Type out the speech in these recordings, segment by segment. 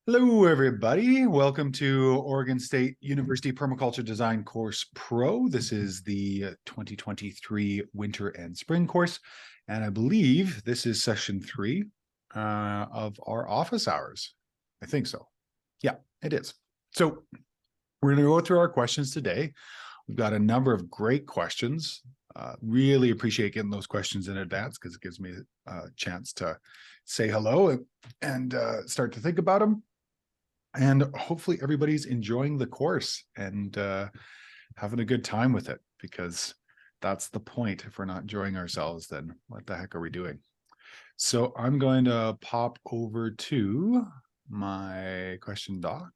Hello, everybody. Welcome to Oregon State University Permaculture Design Course Pro. This is the 2023 winter and spring course, and I believe this is session 3 of our office hours. I think so. Yeah, it is. So we're going to go through our questions today. We've got a number of great questions. Really appreciate getting those questions in advance because it gives me a chance to say hello and start to think about them. And hopefully everybody's enjoying the course and having a good time with it, because that's the point. If we're not enjoying ourselves, then what the heck are we doing? So I'm going to pop over to my question doc.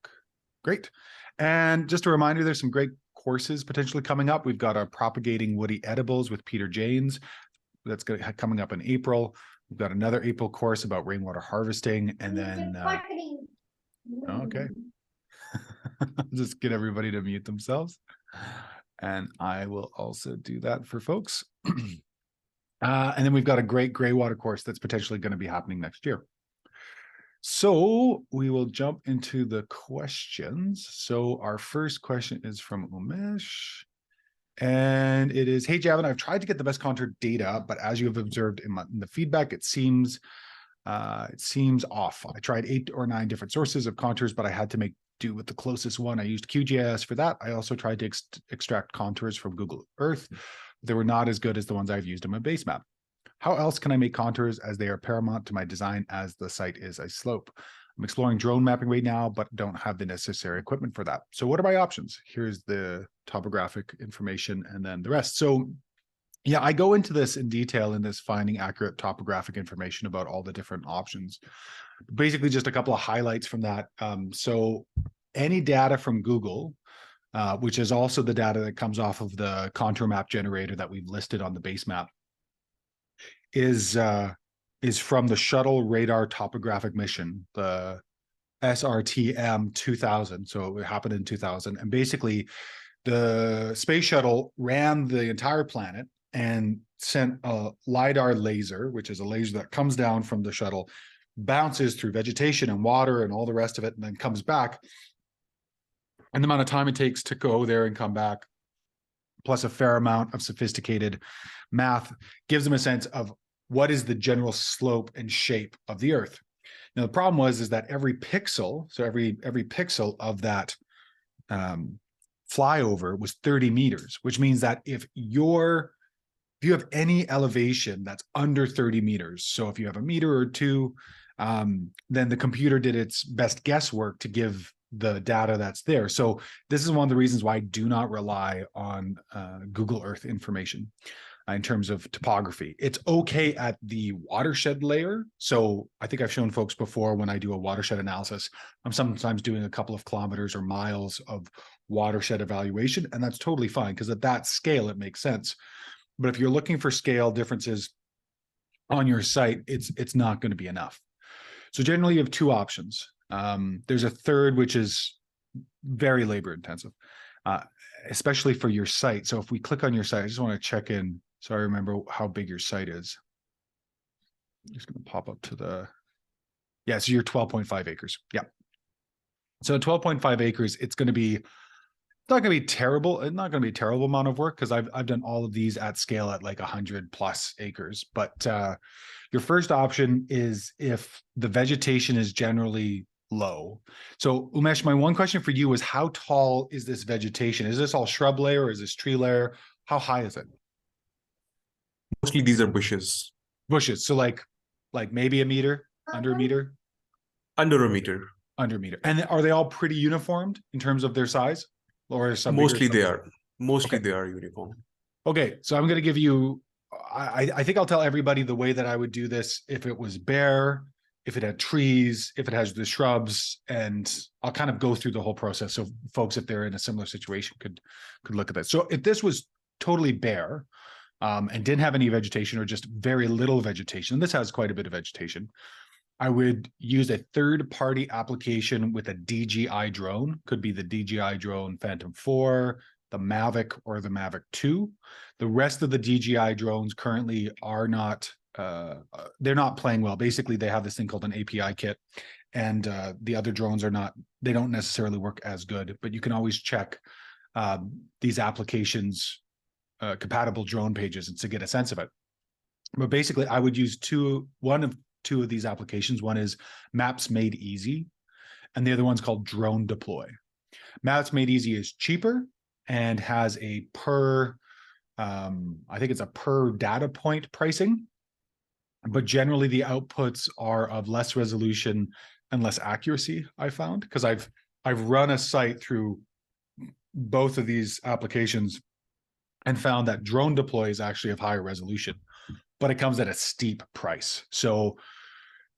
Great. And just a reminder, there's some great courses potentially coming up. We've got our Propagating Woody Edibles with Peter Janes. That's coming up in April. We've got another April course about rainwater harvesting. And then... okay. Just get everybody to mute themselves. And I will also do that for folks. And then we've got a great gray water course that's potentially going to be happening next year. So we will jump into the questions. So our first question is from Umesh. And it is, hey, Javin, I've tried to get the best contour data, but as you have observed in the feedback, it seems off. I tried 8 or 9 different sources of contours, but I had to make do with the closest one. I used QGIS for that. I also tried to extract contours from Google Earth. They were not as good as the ones I've used in my basemap. How else can I make contours, as they are paramount to my design as the site is a slope? I'm exploring drone mapping right now, but don't have the necessary equipment for that. So what are my options? Here's the topographic information and then the rest. So yeah, I go into this in detail in this finding accurate topographic information about all the different options. Basically, just a couple of highlights from that. So any data from Google, which is also the data that comes off of the contour map generator that we've listed on the base map, is from the Shuttle Radar Topographic Mission, the SRTM 2000. So it happened in 2000. And basically, the space shuttle ran the entire planet and sent a LiDAR laser, which is a laser that comes down from the shuttle, bounces through vegetation and water and all the rest of it, and then comes back. And the amount of time it takes to go there and come back, plus a fair amount of sophisticated math, gives them a sense of what is the general slope and shape of the Earth. Now, the problem is that every pixel, so every pixel of that flyover was 30 meters, which means that if you have any elevation that's under 30 meters, so if you have a meter or two, then the computer did its best guesswork to give the data that's there. So this is one of the reasons why I do not rely on Google Earth information in terms of topography. It's okay at the watershed layer. So I think I've shown folks before, when I do a watershed analysis, I'm sometimes doing a couple of kilometers or miles of watershed evaluation, and that's totally fine, because at that scale, it makes sense. But if you're looking for scale differences on your site, it's not going to be enough. So generally, you have 2 options. There's a third, which is very labor intensive, especially for your site. So if we click on your site, I just want to check in so I remember how big your site is. I'm just going to pop up to the, yeah, so you're 12.5 acres. Yeah. So 12.5 acres, it's going to be, it's not going to be terrible. It's not going to be a terrible amount of work, because I've done all of these at scale at like 100 plus acres. But your first option is if the vegetation is generally low. So Umesh, my one question for you is, how tall is this vegetation? Is this all shrub layer, or is this tree layer? How high is it? Mostly these are bushes. Bushes. So like maybe a meter, under a meter? Under a meter. Under a meter. And are they all pretty uniformed in terms of their size? Or some Mostly bigger, they are. Mostly okay. They are uniform. Okay, so I'm going to give you, I think I'll tell everybody the way that I would do this if it was bare, if it had trees, if it has the shrubs, and I'll kind of go through the whole process. So folks, if they're in a similar situation, could look at that. So if this was totally bare and didn't have any vegetation, or just very little vegetation, and this has quite a bit of vegetation, I would use a third-party application with a DJI drone. Could be the DJI drone Phantom 4, the Mavic, or the Mavic 2. The rest of the DJI drones currently are not they're not playing well. Basically, they have this thing called an API kit, and the other drones are not, they don't necessarily work as good, but you can always check these applications compatible drone pages and to get a sense of it. But basically, I would use one of two of these applications. One is Maps Made Easy, and the other one's called Drone Deploy. Maps Made Easy is cheaper and has a per, I think it's a per data point pricing, but generally the outputs are of less resolution and less accuracy, I found, because I've run a site through both of these applications and found that Drone Deploy is actually of higher resolution, but it comes at a steep price. So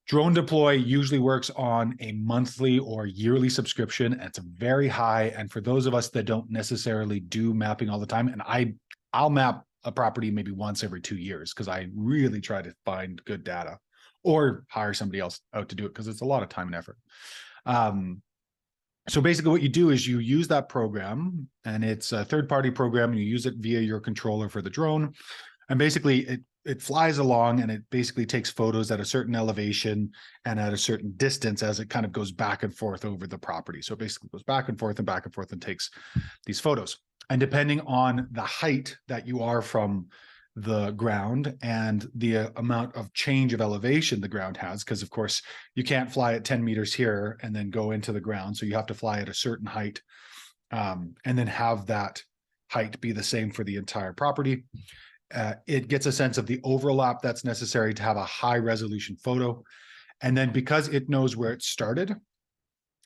Drone Deploy usually works on a monthly or yearly subscription, and it's very high. And for those of us that don't necessarily do mapping all the time, and I'll map a property maybe once every 2 years because I really try to find good data, or hire somebody else out to do it because it's a lot of time and effort. So basically what you do is you use that program, and it's a third-party program, and you use it via your controller for the drone. And basically it flies along, and it basically takes photos at a certain elevation and at a certain distance as it kind of goes back and forth over the property. So it basically goes back and forth and takes these photos. And depending on the height that you are from the ground and the amount of change of elevation the ground has, because of course you can't fly at 10 meters here and then go into the ground. So you have to fly at a certain height, and then have that height be the same for the entire property. It gets a sense of the overlap that's necessary to have a high resolution photo. And then because it knows where it started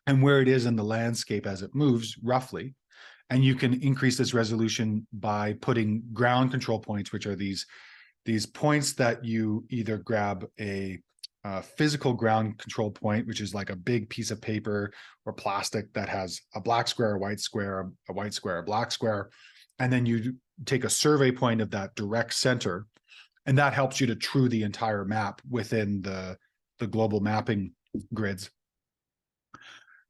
and where it is in the landscape as it moves roughly, and you can increase this resolution by putting ground control points, which are these points that you either grab a physical ground control point, which is like a big piece of paper or plastic that has a black square, a white square, a white square, a black square. And then you take a survey point of that direct center, and that helps you to true the entire map within the global mapping grids.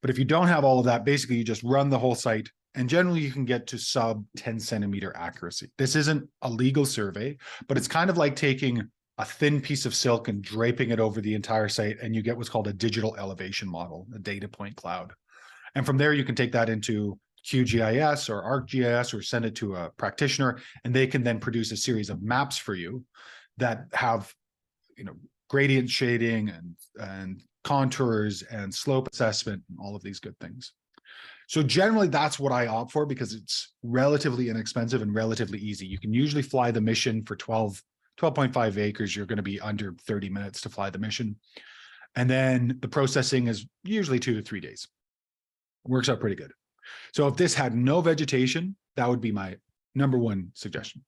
But if you don't have all of that, basically you just run the whole site, and generally you can get to sub 10 centimeter accuracy. This isn't a legal survey, but it's kind of like taking a thin piece of silk and draping it over the entire site, and you get what's called a digital elevation model, a data point cloud. And from there, you can take that into QGIS or ArcGIS or send it to a practitioner, and they can then produce a series of maps for you that have, gradient shading and contours and slope assessment and all of these good things. So generally that's what I opt for because it's relatively inexpensive and relatively easy. You can usually fly the mission for 12.5 acres. You're going to be under 30 minutes to fly the mission. And then the processing is usually 2 to 3 days. Works out pretty good. So if this had no vegetation, that would be my number one suggestion.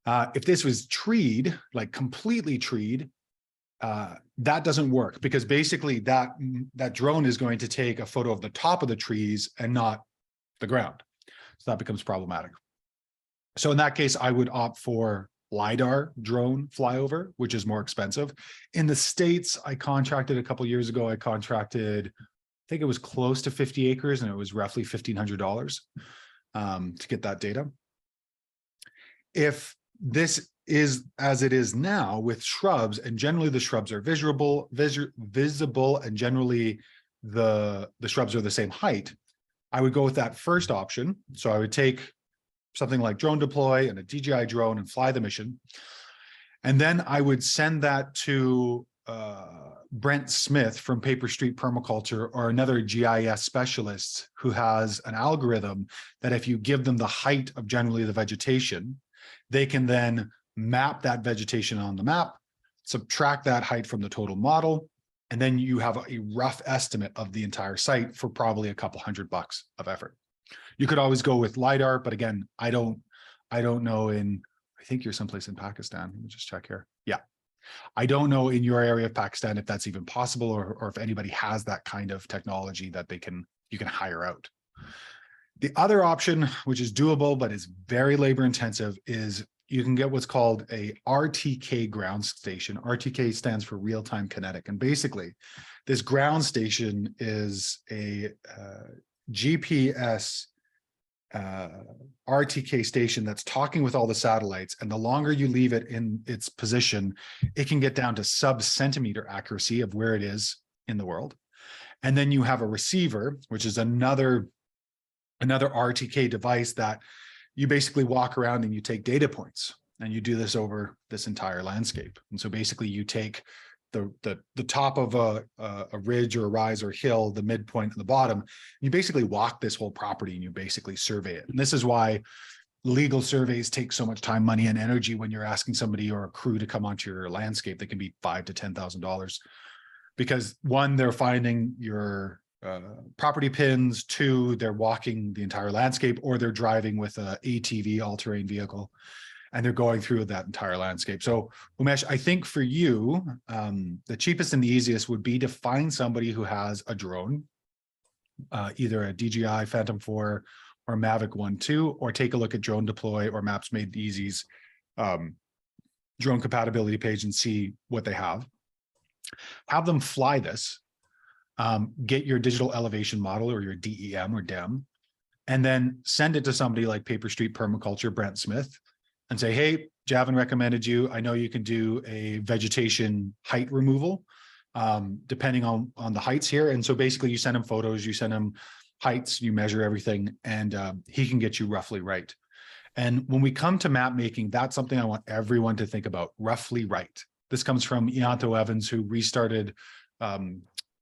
If this was treed, like completely treed, that doesn't work because basically that drone is going to take a photo of the top of the trees and not the ground. So that becomes problematic. So in that case, I would opt for LiDAR drone flyover, which is more expensive. In the States, I contracted a couple of years ago, I think it was close to 50 acres and it was roughly $1,500 to get that data. If this is as it is now with shrubs, and generally the shrubs are visible, and generally the shrubs are the same height, I would go with that first option. So I would take something like Drone Deploy and a DJI drone and fly the mission. And then I would send that to Brent Smith from Paper Street Permaculture or another GIS specialist who has an algorithm that if you give them the height of generally the vegetation, they can then map that vegetation on the map, subtract that height from the total model, and then you have a rough estimate of the entire site for probably a couple $100 of effort. You could always go with LiDAR, but again, I don't know I think you're someplace in Pakistan. Let me just check here. Yeah. I don't know in your area of Pakistan if that's even possible or if anybody has that kind of technology that you can hire out. The other option, which is doable, but is very labor intensive, is you can get what's called a RTK ground station. RTK stands for real-time kinetic. And basically this ground station is a GPS RTK station that's talking with all the satellites, and the longer you leave it in its position, it can get down to sub-centimeter accuracy of where it is in the world. And then you have a receiver, which is another RTK device that you basically walk around and you take data points, and you do this over this entire landscape. And so basically you take the top of a ridge or a rise or hill, the midpoint and the bottom, you basically walk this whole property and you basically survey it. And this is why legal surveys take so much time, money, and energy when you're asking somebody or a crew to come onto your landscape. That can be $5,000 to $10,000, because one, they're finding your property pins, two, they're walking the entire landscape, or they're driving with a ATV, all-terrain vehicle, and they're going through that entire landscape. So Umesh, I think for you, the cheapest and the easiest would be to find somebody who has a drone, either a DJI Phantom 4 or Mavic 1-2, or take a look at Drone Deploy or Maps Made Easy's drone compatibility page and see what they have. Have them fly this, get your digital elevation model or your DEM or DEM, and then send it to somebody like Paper Street Permaculture, Brent Smith, and say, hey, Javin recommended you. I know you can do a vegetation height removal, depending on the heights here. And so basically you send him photos, you send him heights, you measure everything, and he can get you roughly right. And when we come to map making, that's something I want everyone to think about, roughly right. This comes from Ianto Evans, who restarted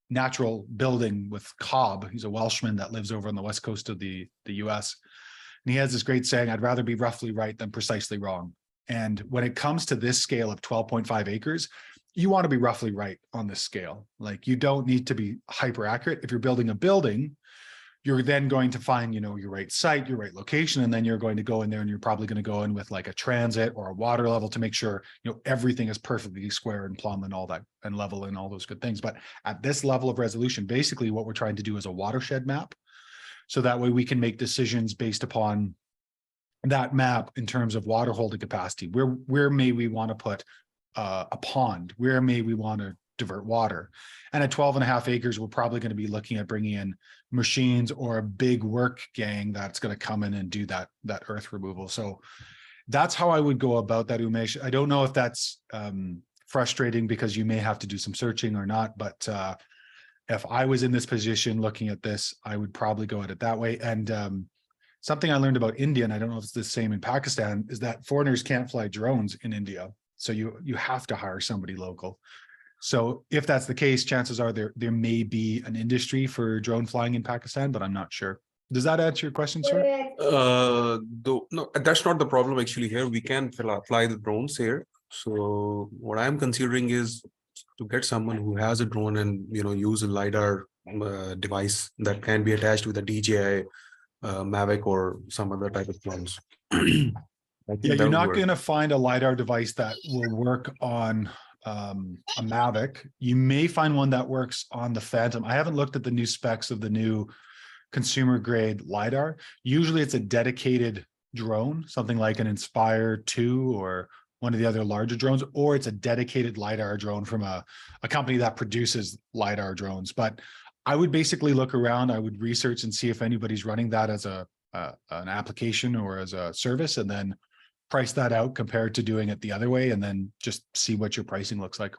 natural building with Cobb. He's a Welshman that lives over on the west coast of the US. And he has this great saying, I'd rather be roughly right than precisely wrong. And when it comes to this scale of 12.5 acres, you want to be roughly right on this scale. Like, you don't need to be hyper accurate. If you're building a building, you're then going to find, you know, your right site, your right location, and then you're going to go in there and you're probably going to go in with like a transit or a water level to make sure, you know, everything is perfectly square and plumb and all that, and level and all those good things. But at this level of resolution, basically what we're trying to do is a watershed map. So that way we can make decisions based upon that map in terms of water holding capacity. Where may we want to put a pond? Where may we want to divert water? And at 12.5 acres, we're probably going to be looking at bringing in machines or a big work gang that's going to come in and do that earth removal. So that's how I would go about that, Umesh. I don't know if that's frustrating because you may have to do some searching or not, but if I was in this position looking at this, I would probably go at it that way. And something I learned about India, and I don't know if it's the same in Pakistan, is that foreigners can't fly drones in India. So you have to hire somebody local. So if that's the case, chances are there may be an industry for drone flying in Pakistan, but I'm not sure. Does that answer your question, sir? No, that's not the problem actually here. We can fly the drones here. So what I'm considering is to get someone who has a drone and, you know, use a LiDAR device that can be attached with a DJI Mavic or some other type of drones. Yeah, you're not going to find a LiDAR device that will work on a Mavic. You may find one that works on the Phantom. I haven't looked at the new specs of the new consumer grade LiDAR. Usually it's a dedicated drone, something like an Inspire 2 or one of the other larger drones, or it's a dedicated LiDAR drone from a company that produces LiDAR drones. But I would basically look around, I would research and see if anybody's running that as an application or as a service, and then price that out compared to doing it the other way, and then just see what your pricing looks like.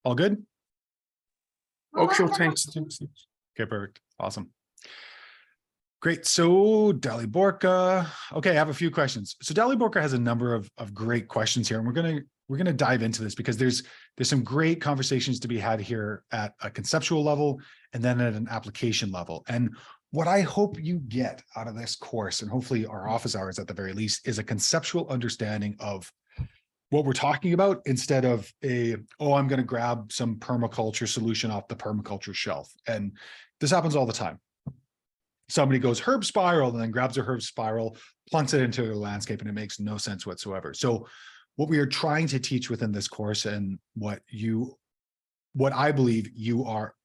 All good? Okay, sure, thanks. Okay, perfect. Awesome. Great. So Daliborka. Okay, I have a few questions. So Daliborka has a number of great questions here, and we're gonna dive into this because there's some great conversations to be had here at a conceptual level and then at an application level. And what I hope you get out of this course, and hopefully our office hours at the very least, is a conceptual understanding of what we're talking about instead of I'm going to grab some permaculture solution off the permaculture shelf. And this happens all the time. Somebody goes herb spiral and then grabs a herb spiral, plunks it into the landscape, and it makes no sense whatsoever. So what we are trying to teach within this course, and what I believe you are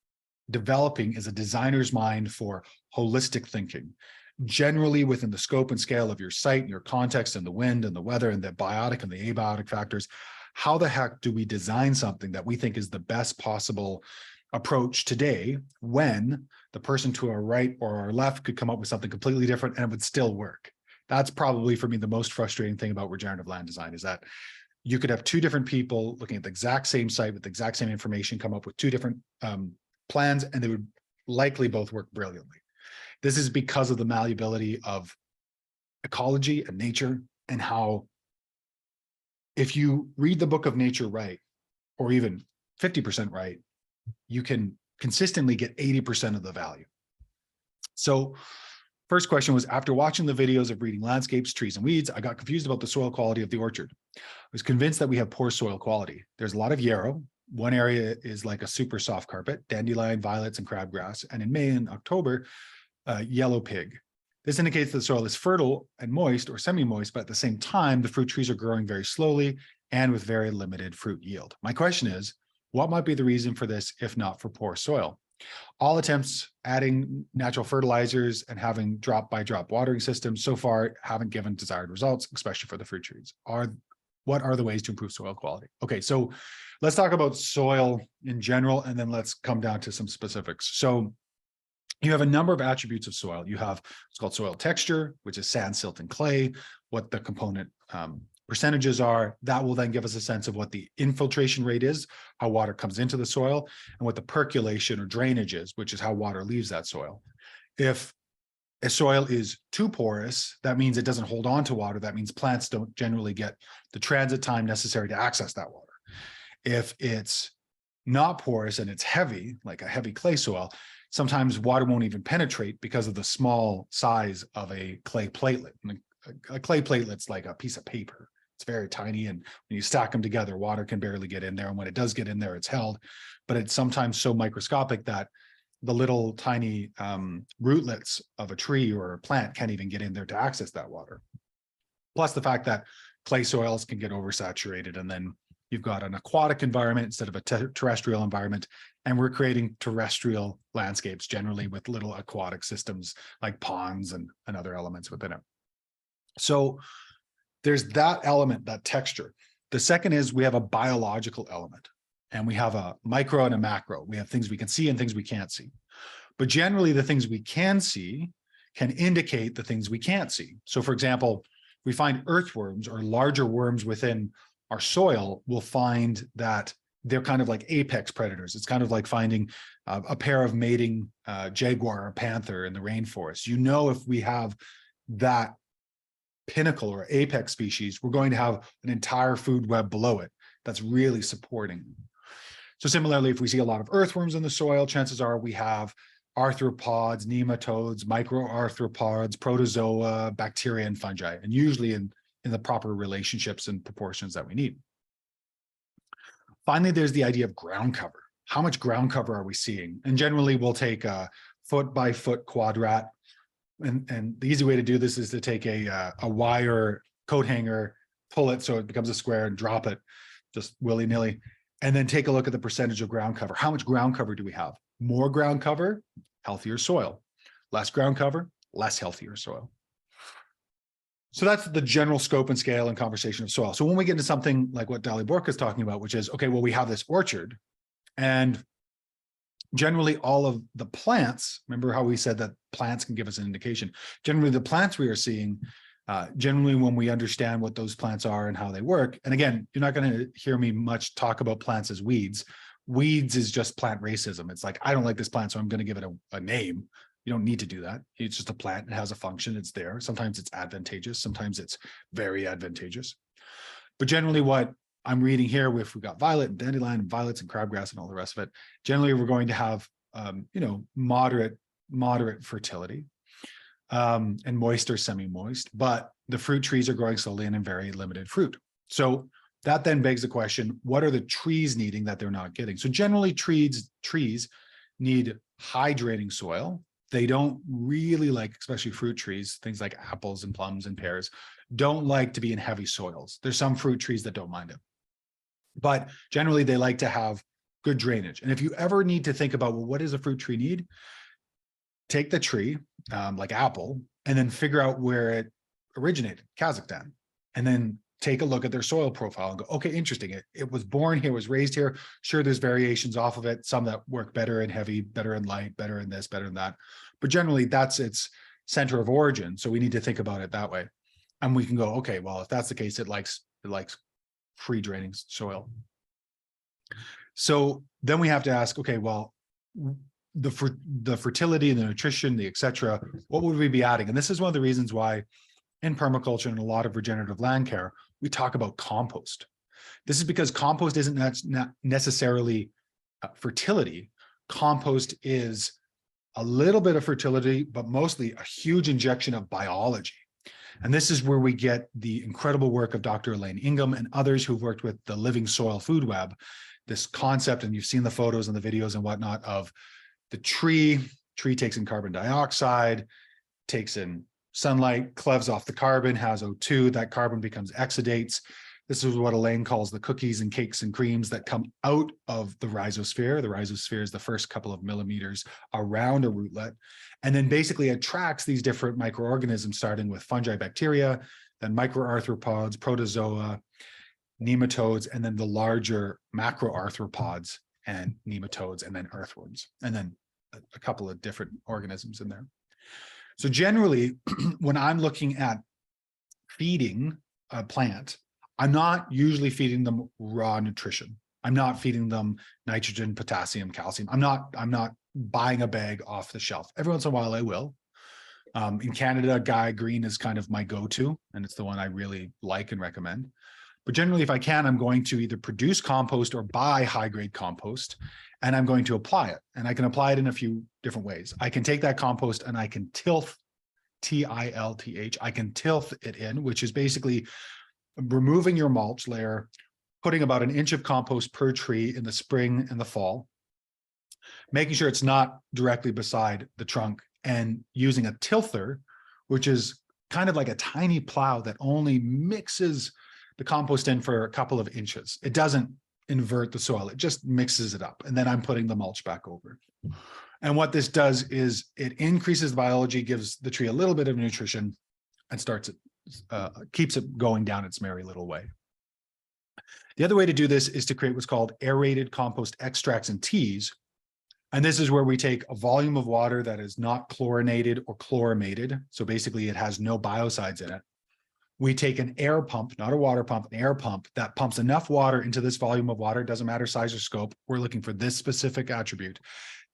developing, is a designer's mind for holistic thinking, generally within the scope and scale of your site and your context and the wind and the weather and the biotic and the abiotic factors. How the heck do we design something that we think is the best possible approach today when the person to our right or our left could come up with something completely different and it would still work. That's probably for me the most frustrating thing about regenerative land design, is that you could have two different people looking at the exact same site with the exact same information, come up with two different plans, and they would likely both work brilliantly. This is because of the malleability of ecology and nature, and how if you read the book of nature right, or even 50% right, you can consistently get 80% of the value. So first question was, after watching the videos of breeding landscapes, trees, and weeds, I got confused about the soil quality of the orchard. I was convinced that we have poor soil quality. There's a lot of yarrow. One area is like a super soft carpet, dandelion, violets, and crabgrass. And in May and October, yellow pig. This indicates the soil is fertile and moist or semi-moist, but at the same time, the fruit trees are growing very slowly and with very limited fruit yield. My question is, what might be the reason for this if not for poor soil? All attempts adding natural fertilizers and having drop-by-drop watering systems so far haven't given desired results, especially for the fruit trees. What are the ways to improve soil quality? Okay, so let's talk about soil in general, and then let's come down to some specifics. So you have a number of attributes of soil. You have what's called soil texture, which is sand, silt, and clay, what the component percentages are. That will then give us a sense of what the infiltration rate is, how water comes into the soil, and what the percolation or drainage is, which is how water leaves that soil. If a soil is too porous, that means it doesn't hold on to water. That means plants don't generally get the transit time necessary to access that water. If it's not porous and it's heavy, like a heavy clay soil, sometimes water won't even penetrate because of the small size of a clay platelet. And a clay platelet's like a piece of paper. It's very tiny, and when you stack them together, water can barely get in there. And when it does get in there, it's held. But it's sometimes so microscopic that the little tiny rootlets of a tree or a plant can't even get in there to access that water. Plus the fact that clay soils can get oversaturated, and then you've got an aquatic environment instead of a terrestrial environment. And we're creating terrestrial landscapes generally with little aquatic systems like ponds and other elements within it. So there's that element, that texture. The second is we have a biological element, and we have a micro and a macro. We have things we can see and things we can't see. But generally the things we can see can indicate the things we can't see. So for example, we find earthworms or larger worms within our soil, we'll find that they're kind of like apex predators. It's kind of like finding a pair of mating jaguar or panther in the rainforest. You know, if we have that pinnacle or apex species, we're going to have an entire food web below it that's really supporting. So similarly, if we see a lot of earthworms in the soil, chances are we have arthropods, nematodes, microarthropods, protozoa, bacteria, and fungi, and usually in the proper relationships and proportions that we need. Finally, there's the idea of ground cover. How much ground cover are we seeing? And generally, we'll take a foot-by-foot quadrat. And the easy way to do this is to take a wire coat hanger, pull it so it becomes a square, and drop it just willy-nilly. And then take a look at the percentage of ground cover. How much ground cover do we have? More ground cover, healthier soil. Less ground cover, less healthier soil. So that's the general scope and scale and conversation of soil. So when we get into something like what Dali Borka is talking about, which is, okay, well, we have this orchard, and generally all of the plants, remember how we said that plants can give us an indication. Generally the plants we are seeing, generally when we understand what those plants are and how they work, and again, you're not going to hear me much talk about plants as weeds. Weeds is just plant racism. It's like, I don't like this plant, so I'm going to give it a name. You don't need to do that. It's just a plant. It has a function. It's there. Sometimes it's advantageous. Sometimes it's very advantageous. But generally what I'm reading here, if we've got violet and dandelion and violets and crabgrass and all the rest of it, generally we're going to have, moderate fertility and moist or semi-moist, but the fruit trees are growing slowly and in very limited fruit. So that then begs the question, what are the trees needing that they're not getting? So generally trees need hydrating soil. They don't really like, especially fruit trees, things like apples and plums and pears, don't like to be in heavy soils. There's some fruit trees that don't mind it. But generally they like to have good drainage. And if you ever need to think about, well, what does a fruit tree need? Take the tree, like apple, and then figure out where it originated, Kazakhstan. And then take a look at their soil profile and go, okay, interesting. It was born here, was raised here. Sure, there's variations off of it, some that work better in heavy, better in light, better in this, better in that. But generally, that's its center of origin. So we need to think about it that way. And we can go, okay, well, if that's the case, it likes free draining soil. So then we have to ask, okay, well, the fertility, the nutrition, the et cetera, what would we be adding? And this is one of the reasons why in permaculture and a lot of regenerative land care, we talk about compost. This is because compost isn't not necessarily fertility. Compost is a little bit of fertility, but mostly a huge injection of biology. And this is where we get the incredible work of Dr. Elaine Ingham and others who've worked with the Living Soil Food Web, this concept, and you've seen the photos and the videos and whatnot of the tree takes in carbon dioxide, takes in sunlight, cleaves off the carbon, has O2, that carbon becomes exudates. This is what Elaine calls the cookies and cakes and creams that come out of the rhizosphere. The rhizosphere is the first couple of millimeters around a rootlet, and then basically attracts these different microorganisms, starting with fungi, bacteria, then microarthropods, protozoa, nematodes, and then the larger macroarthropods and nematodes, and then earthworms, and then a couple of different organisms in there. So generally, when I'm looking at feeding a plant, I'm not usually feeding them raw nutrition. I'm not feeding them nitrogen, potassium, calcium. I'm not buying a bag off the shelf. Every once in a while I will. In Canada, Gaia Green is kind of my go-to, and it's the one I really like and recommend. But generally, if I can, I'm going to either produce compost or buy high-grade compost, and I'm going to apply it. And I can apply it in a few different ways. I can take that compost and I can tilth, T-I-L-T-H, I can tilth it in, which is basically removing your mulch layer, putting about 1 inch of compost per tree in the spring and the fall, making sure it's not directly beside the trunk, and using a tilther, which is kind of like a tiny plow that only mixes the compost in for a couple of inches. It doesn't invert the soil, it just mixes it up. And then I'm putting the mulch back over. And what this does is it increases the biology, gives the tree a little bit of nutrition, and starts it, keeps it going down its merry little way. The other way to do this is to create what's called aerated compost extracts and teas. And this is where we take a volume of water that is not chlorinated or chlorimated. So basically it has no biocides in it. We take an air pump, not a water pump, an air pump that pumps enough water into this volume of water, doesn't matter size or scope. We're looking for this specific attribute,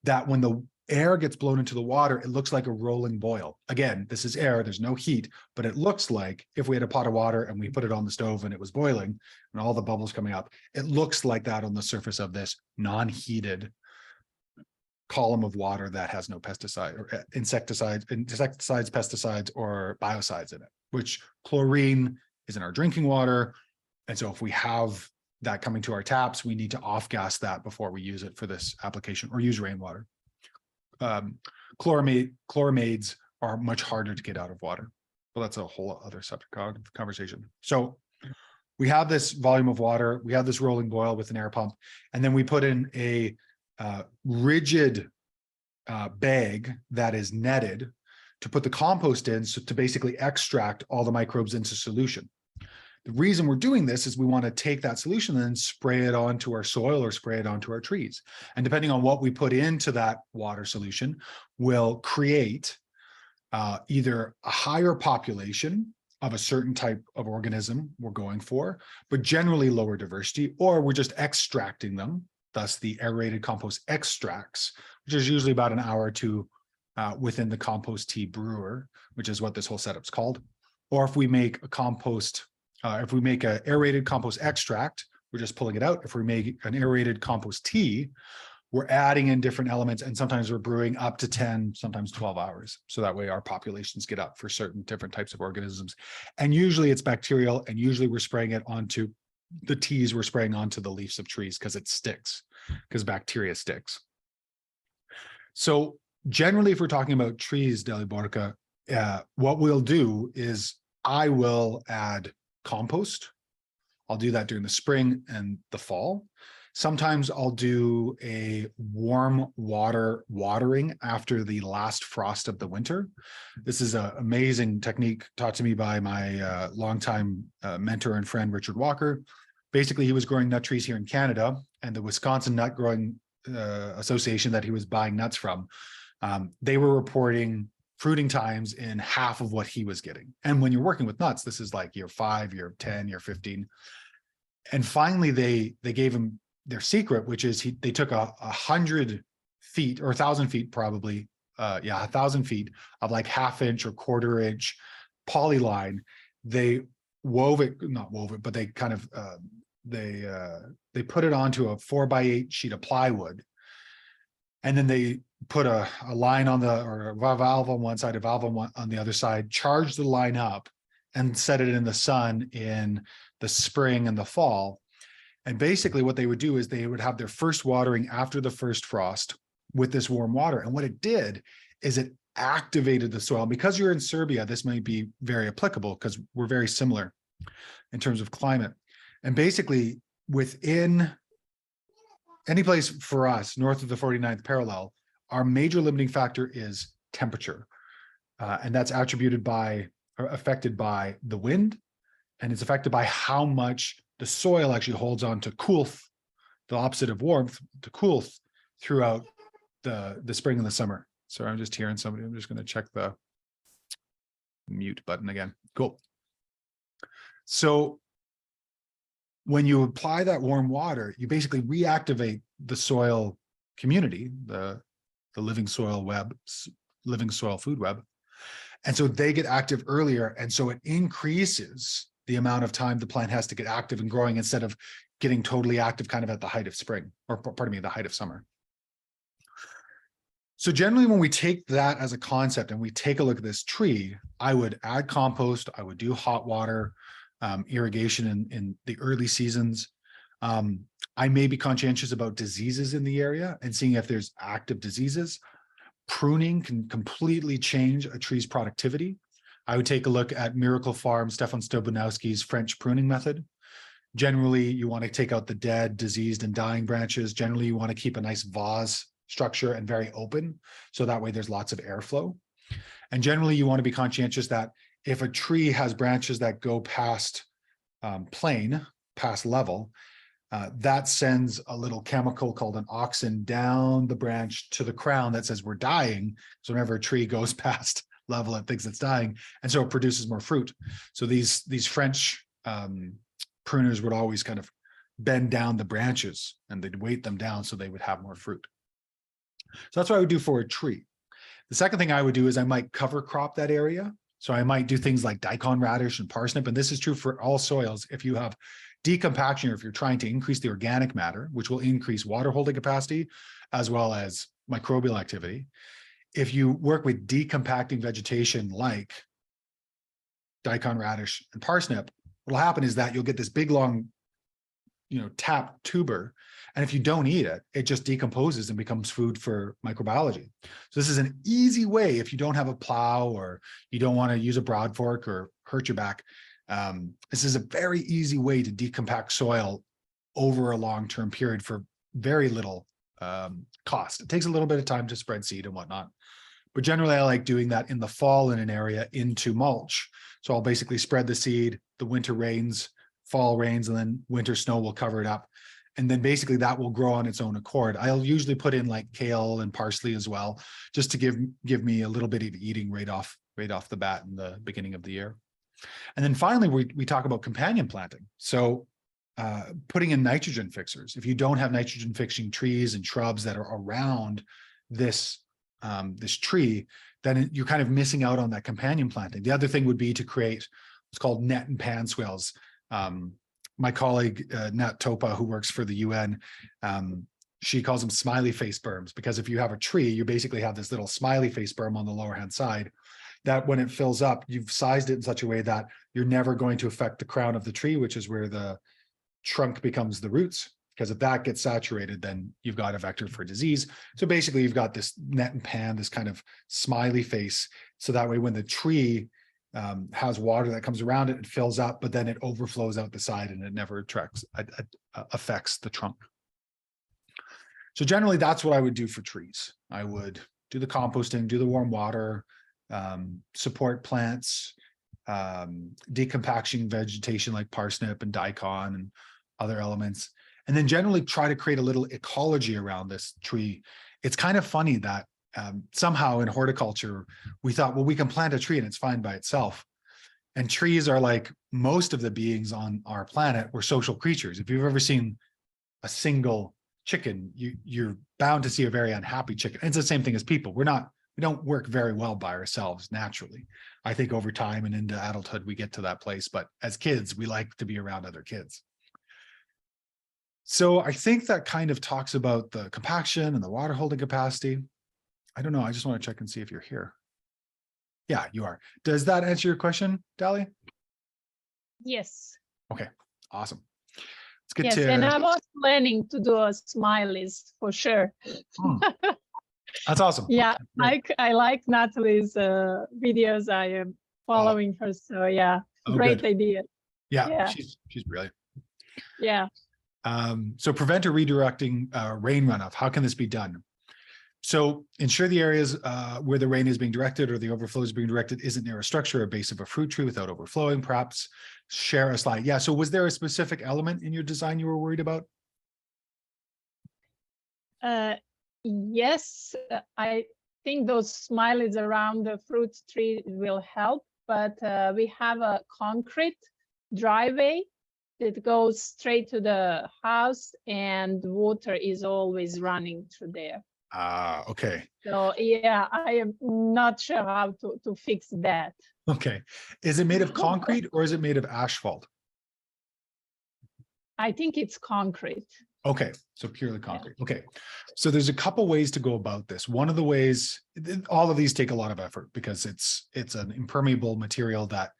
that when the air gets blown into the water, it looks like a rolling boil. Again, this is air, there's no heat, but it looks like if we had a pot of water and we put it on the stove and it was boiling and all the bubbles coming up, it looks like that on the surface of this non-heated column of water that has no pesticide or insecticides, pesticides, or biocides in it, which chlorine is in our drinking water. And so if we have that coming to our taps, we need to off-gas that before we use it for this application, or use rainwater. Chloramides are much harder to get out of water. Well, that's a whole other subject conversation. So we have this volume of water, we have this rolling boil with an air pump, and then we put in a rigid bag that is netted to put the compost in, so to basically extract all the microbes into solution. The reason we're doing this is we want to take that solution and then spray it onto our soil or spray it onto our trees. And depending on what we put into that water solution will create either a higher population of a certain type of organism we're going for, but generally lower diversity, or we're just extracting them, thus the aerated compost extracts, which is usually about an hour or two within the compost tea brewer, which is what this whole setup's called. Or if we make a compost, if we make an aerated compost extract, we're just pulling it out. If we make an aerated compost tea, we're adding in different elements, and sometimes we're brewing up to 10, sometimes 12 hours. So that way our populations get up for certain different types of organisms. And usually it's bacterial, and usually we're spraying it onto the teas, we're spraying onto the leaves of trees because it sticks, because bacteria sticks. So generally, if we're talking about trees, Deliborka, what we'll do is I will add compost. I'll do that during the spring and the fall. Sometimes I'll do a warm water watering after the last frost of the winter. This is an amazing technique taught to me by my longtime mentor and friend, Richard Walker. Basically, he was growing nut trees here in Canada, and the Wisconsin Nut Growing Association that he was buying nuts from, they were reporting fruiting times in half of what he was getting. And when you're working with nuts, this is like year 5, year 10, year 15. And finally, they gave him their secret, which is they took 100 feet or 1,000 feet, probably, 1,000 feet of like 1/2 inch or 1/4 inch polyline. They not wove it, but they kind of they put it onto a 4x8 sheet of plywood, and then they put a line on or a valve on one side, a valve on the other side, charged the line up, and set it in the sun in the spring and the fall. And basically what they would do is they would have their first watering after the first frost with this warm water. And what it did is it activated the soil. Because you're in Serbia, this might be very applicable because we're very similar in terms of climate. And basically within any place for us north of the 49th parallel, our major limiting factor is temperature. And that's attributed by or affected by the wind, and it's affected by how much the soil actually holds on to coolth, the opposite of warmth, to coolth throughout the spring and the summer. Sorry, I'm just hearing somebody. I'm just going to check the mute button again. Cool. So when you apply that warm water, you basically reactivate the soil community, the living soil web, living soil food web. And so they get active earlier. And so it increases the amount of time the plant has to get active and growing instead of getting totally active kind of at the height of spring, or pardon me, the height of summer. So generally when we take that as a concept and we take a look at this tree, I would add compost, I would do hot water, irrigation in the early seasons. I may be conscientious about diseases in the area and seeing if there's active diseases. Pruning can completely change a tree's productivity. I would take a look at Miracle Farm, Stefan Stobanowski's French pruning method. Generally, you want to take out the dead, diseased, and dying branches. Generally, you want to keep a nice vase structure and very open, so that way there's lots of airflow. And generally, you want to be conscientious that if a tree has branches that go past plane, past level, that sends a little chemical called an auxin down the branch to the crown that says we're dying. So whenever a tree goes past level, it thinks it's dying, and so it produces more fruit. So these French pruners would always kind of bend down the branches and they'd weight them down so they would have more fruit. So that's what I would do for a tree. The second thing I would do is I might cover crop that area. So I might do things like daikon radish and parsnip, and this is true for all soils. If you have decompaction, or if you're trying to increase the organic matter, which will increase water holding capacity, as well as microbial activity. If you work with decompacting vegetation like daikon radish and parsnip, what'll happen is that you'll get this big, long, tap tuber. And if you don't eat it, it just decomposes and becomes food for microbiology. So this is an easy way if you don't have a plow or you don't want to use a broad fork or hurt your back. This is a very easy way to decompact soil over a long-term period for very little cost. It takes a little bit of time to spread seed and whatnot. But generally, I like doing that in the fall in an area into mulch. So I'll basically spread the seed, the winter rains, fall rains, and then winter snow will cover it up. And then basically that will grow on its own accord. I'll usually put in like kale and parsley as well, just to give me a little bit of eating right off the bat in the beginning of the year. And then finally, we talk about companion planting. So putting in nitrogen fixers. If you don't have nitrogen fixing trees and shrubs that are around this tree, then you're kind of missing out on that companion planting. The other thing would be to create what's called net and pan swales. My colleague, Nat Topa, who works for the UN, she calls them smiley face berms, because if you have a tree, you basically have this little smiley face berm on the lower hand side that when it fills up, you've sized it in such a way that you're never going to affect the crown of the tree, which is where the trunk becomes the roots. Because if that gets saturated, then you've got a vector for disease. So basically you've got this net and pan, this kind of smiley face. So that way when the tree has water that comes around it, it fills up, but then it overflows out the side and it never affects the trunk. So generally, that's what I would do for trees. I would do the composting, do the warm water, support plants, decompaction vegetation like parsnip and daikon and other elements, and then generally try to create a little ecology around this tree. It's kind of funny that somehow in horticulture, we thought, well, we can plant a tree and it's fine by itself. And trees are like most of the beings on our planet. We're social creatures. If you've ever seen a single chicken, you're bound to see a very unhappy chicken. And it's the same thing as people. We don't work very well by ourselves naturally. I think over time and into adulthood, we get to that place. But as kids, we like to be around other kids. So I think that kind of talks about the compaction and the water holding capacity. I don't know. I just want to check and see if you're here. Yeah, you are. Does that answer your question, Dali? Yes. Okay, awesome. Let's get Yes, to. and I was planning to do a smileys for sure. That's awesome. Yeah, I like Natalie's videos. I am following her, so yeah, great good. idea. Yeah, she's brilliant. Yeah. So prevent or redirecting rain runoff. How can this be done? So ensure the areas where the rain is being directed or the overflow is being directed isn't near a structure or base of a fruit tree without overflowing. Perhaps share a slide. Yeah. So was there a specific element in your design you were worried about? Yes, I think those smileys around the fruit tree will help, but we have a concrete driveway that goes straight to the house and water is always running through there. Okay. So yeah, I am not sure how to fix that. Okay. Is it made of concrete or is it made of asphalt? I think it's concrete. Okay, so purely concrete. Yeah. Okay, so there's a couple ways to go about this. One of the ways, all of these take a lot of effort because it's an impermeable material that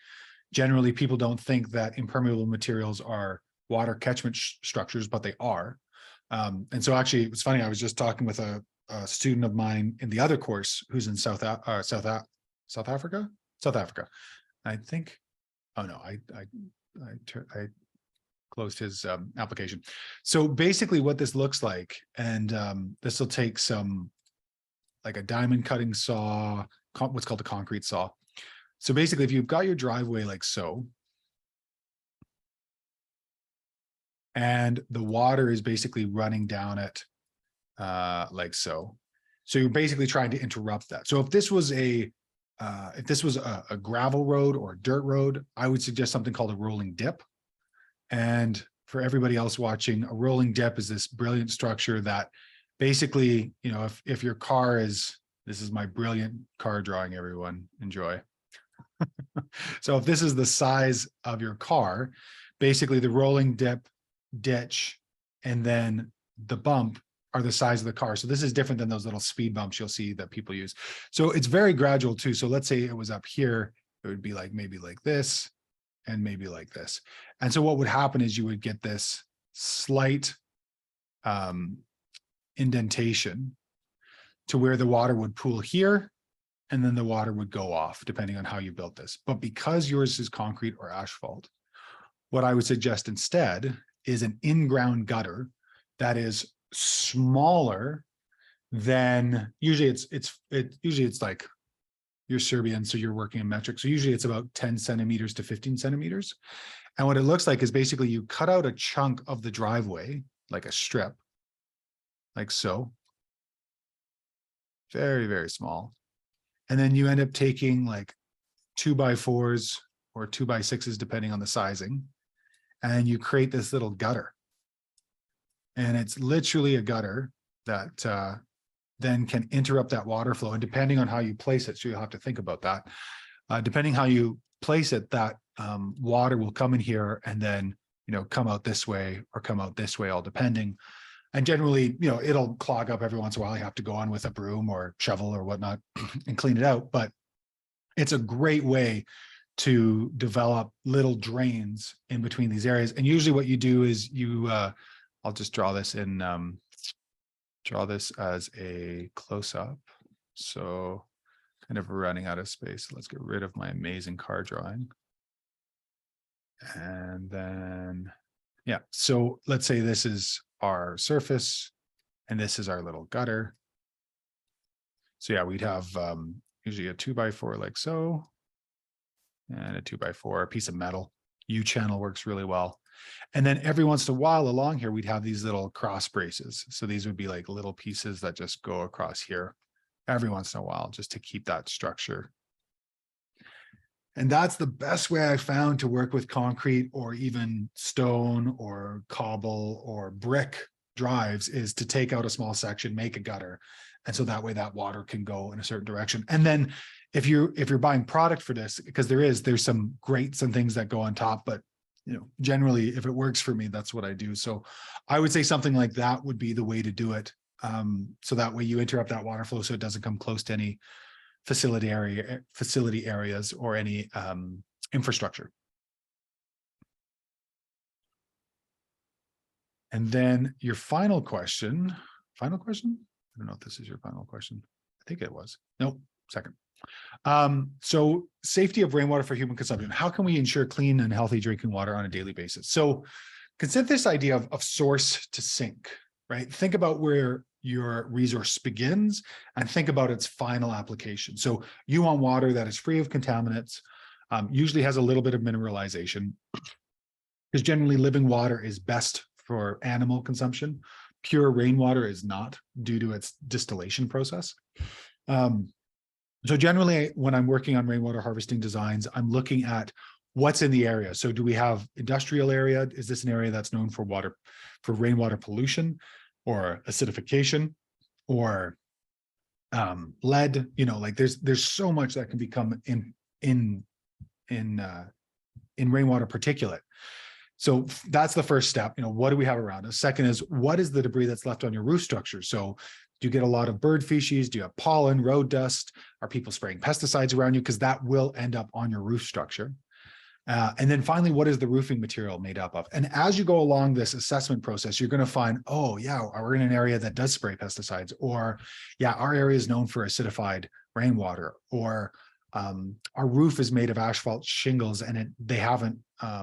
generally people don't think that impermeable materials are water catchment structures, but they are. And so actually, it's funny. I was just talking with a student of mine in the other course who's in South Africa. I think. Oh no, I closed his application. So basically what this looks like, and this will take some, like a diamond cutting saw, what's called a concrete saw. So basically if you've got your driveway like so, and the water is basically running down it like so. So you're basically trying to interrupt that. So if this was a gravel road or a dirt road, I would suggest something called a rolling dip. And for everybody else watching, a rolling dip is this brilliant structure that basically, you know, if your car is, this is my brilliant car drawing, everyone enjoy. So if this is the size of your car, basically the rolling dip, ditch, and then the bump are the size of the car. So this is different than those little speed bumps you'll see that people use. So it's very gradual too. So let's say it was up here, it would be like maybe like this, and maybe like this. And so what would happen is you would get this slight indentation to where the water would pool here, and then the water would go off depending on how you built this. But because yours is concrete or asphalt, what I would suggest instead is an in-ground gutter that is smaller than, usually it's like, you're Serbian, so you're working in metric. So usually it's about 10 centimeters to 15 centimeters. And what it looks like is basically you cut out a chunk of the driveway, like a strip, like so. Very, very small. And then you end up taking like 2x4s or 2x6s, depending on the sizing. And you create this little gutter. And it's literally a gutter that then can interrupt that water flow. And depending on how you place it, so you'll have to think about that. Depending how you place it, that water will come in here and then, you know, come out this way or come out this way, all depending. And generally, you know, it'll clog up every once in a while. You have to go on with a broom or shovel or whatnot and clean it out. But it's a great way to develop little drains in between these areas. And usually what you do is you, I'll just draw this in, draw this as a close-up. So kind of running out of space. Let's get rid of my amazing car drawing. And then, yeah, so let's say this is our surface And this is our little gutter. So yeah, we'd have usually a 2x4 like so, and a 2x4, a piece of metal. U-channel works really well. And then every once in a while along here, we'd have these little cross braces. So these would be like little pieces that just go across here every once in a while, just to keep that structure. And that's the best way I found to work with concrete or even stone or cobble or brick drives, is to take out a small section, make a gutter. And so that way that water can go in a certain direction. And then if you're buying product for this, because there's some grates and things that go on top, but generally if it works for me, that's what I do. So I would say something like that would be the way to do it. So that way you interrupt that water flow so it doesn't come close to any facility areas or any infrastructure. And then your final question. I don't know if this is your final question. I think it was. Nope, second. So safety of rainwater for human consumption. How can we ensure clean and healthy drinking water on a daily basis? So consider this idea of source to sink, right? Think about where your resource begins and think about its final application. So you want water that is free of contaminants, usually has a little bit of mineralization, because generally living water is best for animal consumption. Pure rainwater is not, due to its distillation process. So generally, when I'm working on rainwater harvesting designs, I'm looking at what's in the area. So do we have industrial area? Is this an area that's known for rainwater pollution or acidification or lead? Like there's so much that can become in rainwater particulate. So that's the first step. What do we have around us? Second is, what is the debris that's left on your roof structure? So do you get a lot of bird feces? Do you have pollen, road dust? Are people spraying pesticides around you? Because that will end up on your roof structure. And then finally, what is the roofing material made up of? And as you go along this assessment process, you're going to find, oh yeah, we're in an area that does spray pesticides, or yeah, our area is known for acidified rainwater, or our roof is made of asphalt shingles and they haven't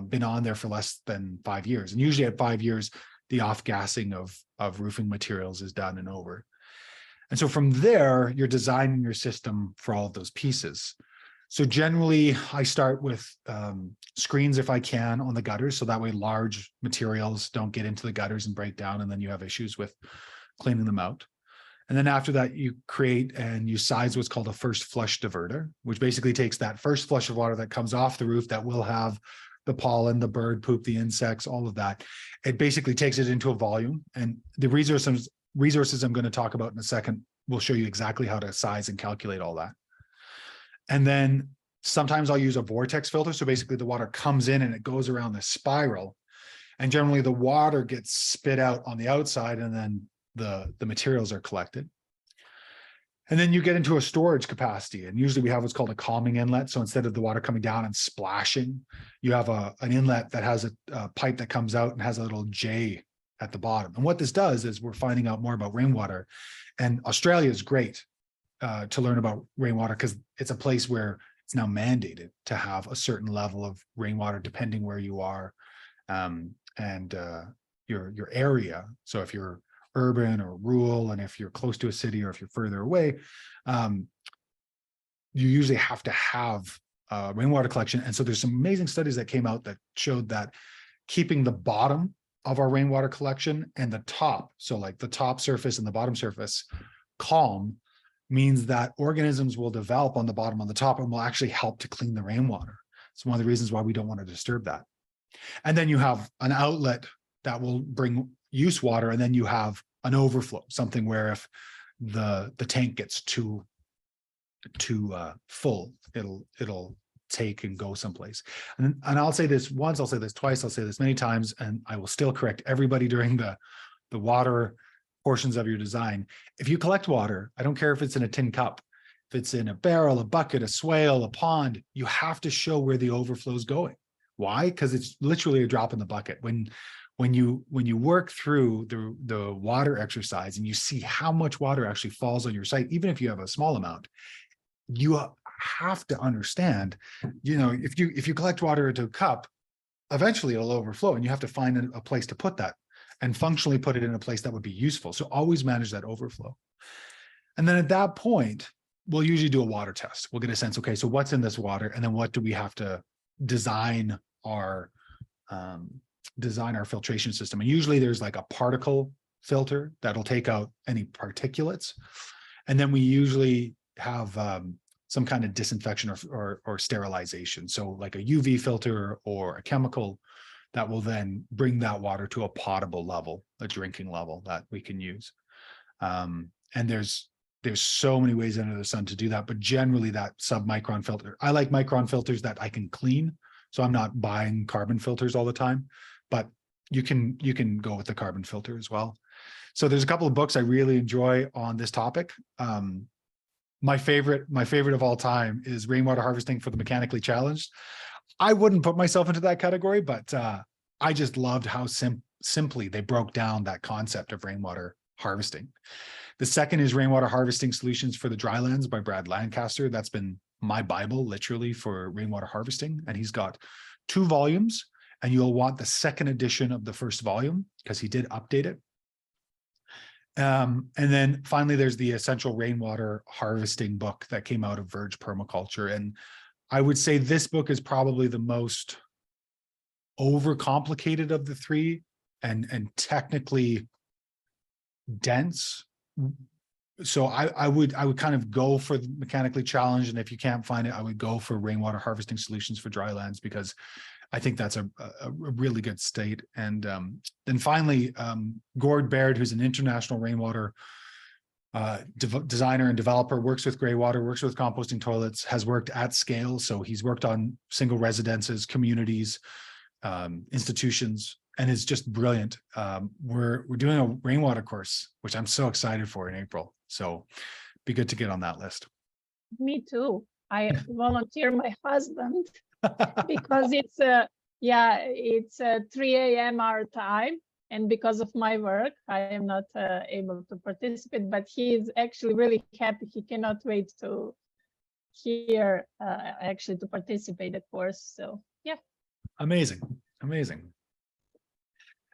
been on there for less than 5 years. And usually at 5 years, the off-gassing of roofing materials is done and over. And so from there, you're designing your system for all of those pieces. So generally, I start with screens if I can on the gutters, so that way large materials don't get into the gutters and break down, and then you have issues with cleaning them out. And then after that, you create and you size what's called a first flush diverter, which basically takes that first flush of water that comes off the roof that will have the pollen, the bird poop, the insects, all of that. It basically takes it into a volume. And the resources I'm going to talk about in a second will show you exactly how to size and calculate all that. And then sometimes I'll use a vortex filter. So basically the water comes in and it goes around the spiral. And generally the water gets spit out on the outside, and then the materials are collected. And then you get into a storage capacity. And usually we have what's called a calming inlet. So instead of the water coming down and splashing, you have an inlet that has a pipe that comes out and has a little J at the bottom. And what this does is we're finding out more about rainwater. And Australia is great to learn about rainwater, because it's a place where it's now mandated to have a certain level of rainwater depending where you are and your area. So if you're urban or rural, and if you're close to a city or if you're further away, you usually have to have rainwater collection. And so there's some amazing studies that came out that showed that keeping the bottom of our rainwater collection and the top, so like the top surface and the bottom surface, calm, means that organisms will develop on the bottom, on the top, and will actually help to clean the rainwater. It's one of the reasons why we don't want to disturb that. And then you have an outlet that will bring use water, and then you have an overflow, something where if the tank gets too full, it'll take and go someplace. And I'll say this once, I'll say this twice, I'll say this many times, and I will still correct everybody during the water portions of your design. If you collect water, I don't care if it's in a tin cup, if it's in a barrel, a bucket, a swale, a pond, you have to show where the overflow is going. Why? Because it's literally a drop in the bucket. When you work through the water exercise and you see how much water actually falls on your site, even if you have a small amount, you have to understand, if you collect water into a cup, eventually it'll overflow, and you have to find a place to put that. and functionally put it in a place that would be useful. So always manage that overflow. And then at that point, we'll usually do a water test. We'll get a sense, okay, so what's in this water? And then what do we have to design our filtration system? And usually there's like a particle filter that'll take out any particulates. And then we usually have some kind of disinfection or sterilization. So like a UV filter or a chemical that will then bring that water to a potable level, a drinking level that we can use. And there's so many ways under the sun to do that, but generally that submicron filter. I like micron filters that I can clean, so I'm not buying carbon filters all the time, but you can go with the carbon filter as well. So there's a couple of books I really enjoy on this topic. My favorite of all time is Rainwater Harvesting for the Mechanically Challenged. I wouldn't put myself into that category, but I just loved how simply they broke down that concept of rainwater harvesting. The second is Rainwater Harvesting Solutions for the Drylands by Brad Lancaster. That's been my Bible, literally, for rainwater harvesting. And he's got 2 volumes, and you'll want the second edition of the first volume because he did update it. And then finally, there's the Essential Rainwater Harvesting book that came out of Verge Permaculture. And I would say this book is probably the most overcomplicated of the 3 and technically dense. So I would kind of go for the Mechanically Challenged, and if you can't find it, I would go for Rainwater Harvesting Solutions for Drylands, because I think that's a really good state. And then finally, Gord Baird, who's an international rainwater designer and developer, works with gray water, works with composting toilets, has worked at scale. So he's worked on single residences, communities, institutions, and is just brilliant. We're doing a rainwater course, which I'm so excited for in April. So be good to get on that list. Me too. I volunteer my husband because it's 3 a.m. our time, and because of my work, I am not able to participate. But he is actually really happy. He cannot wait to hear, actually, to participate in the course. So yeah, amazing.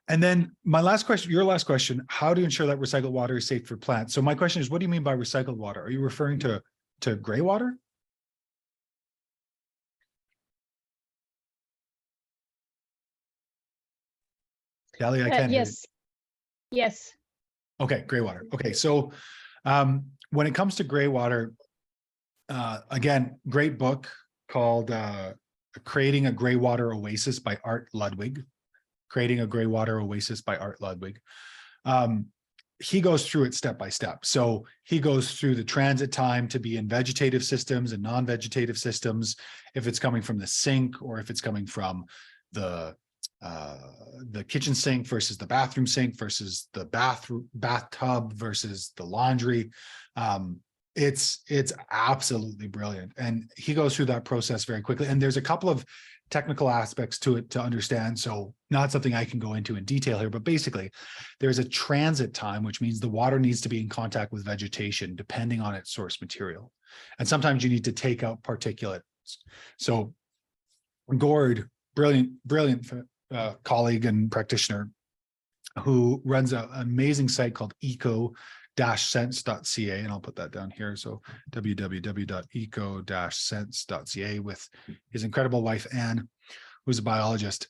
And then my last question, your last question: how to ensure that recycled water is safe for plants? So my question is, what do you mean by recycled water? Are you referring to gray water? Kelly, I can't hear you. Yes. Okay, gray water. Okay, so when it comes to gray water, again, great book called Creating a Gray Water Oasis by Art Ludwig. Creating a Gray Water Oasis by Art Ludwig. He goes through it step by step. So he goes through the transit time to be in vegetative systems and non-vegetative systems, if it's coming from the sink or if it's coming from the kitchen sink versus the bathroom sink versus the bathtub versus the laundry. It's absolutely brilliant. And he goes through that process very quickly. And there's a couple of technical aspects to it to understand. So not something I can go into in detail here, but basically there's a transit time, which means the water needs to be in contact with vegetation depending on its source material. And sometimes you need to take out particulates. So Gord, brilliant colleague and practitioner who runs an amazing site called eco-sense.ca, and I'll put that down here. So www.eco-sense.ca, with his incredible wife, Anne, who's a biologist.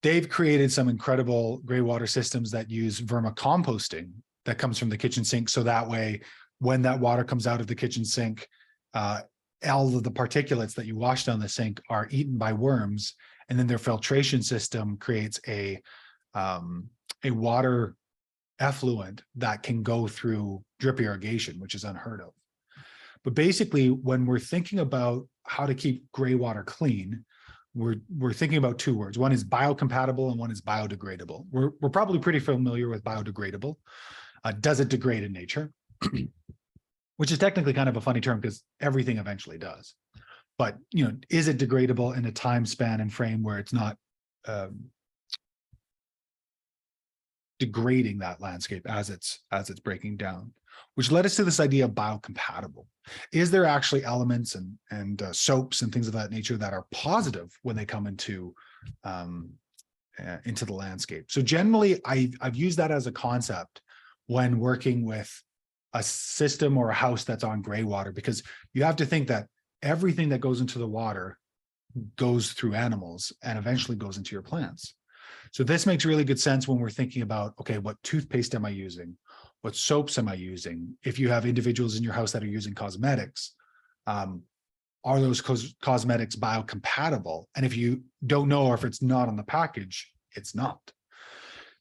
They've created some incredible gray water systems that use vermicomposting that comes from the kitchen sink. So that way, when that water comes out of the kitchen sink, all of the particulates that you wash down the sink are eaten by worms, and then their filtration system creates a water effluent that can go through drip irrigation, which is unheard of. But basically, when we're thinking about how to keep gray water clean, we're thinking about 2 words. One is biocompatible and one is biodegradable. We're probably pretty familiar with biodegradable. Does it degrade in nature? Which is technically kind of a funny term because everything eventually does. But is it degradable in a time span and frame where it's not degrading that landscape as it's breaking down? Which led us to this idea of biocompatible. Is there actually elements and soaps and things of that nature that are positive when they come into into the landscape. So generally, I've used that as a concept when working with a system or a house that's on gray water, because you have to think that everything that goes into the water goes through animals and eventually goes into your plants. So this makes really good sense when we're thinking about, okay, what toothpaste am I using? What soaps am I using? If you have individuals in your house that are using cosmetics, are those cosmetics biocompatible? And if you don't know, or if it's not on the package, it's not.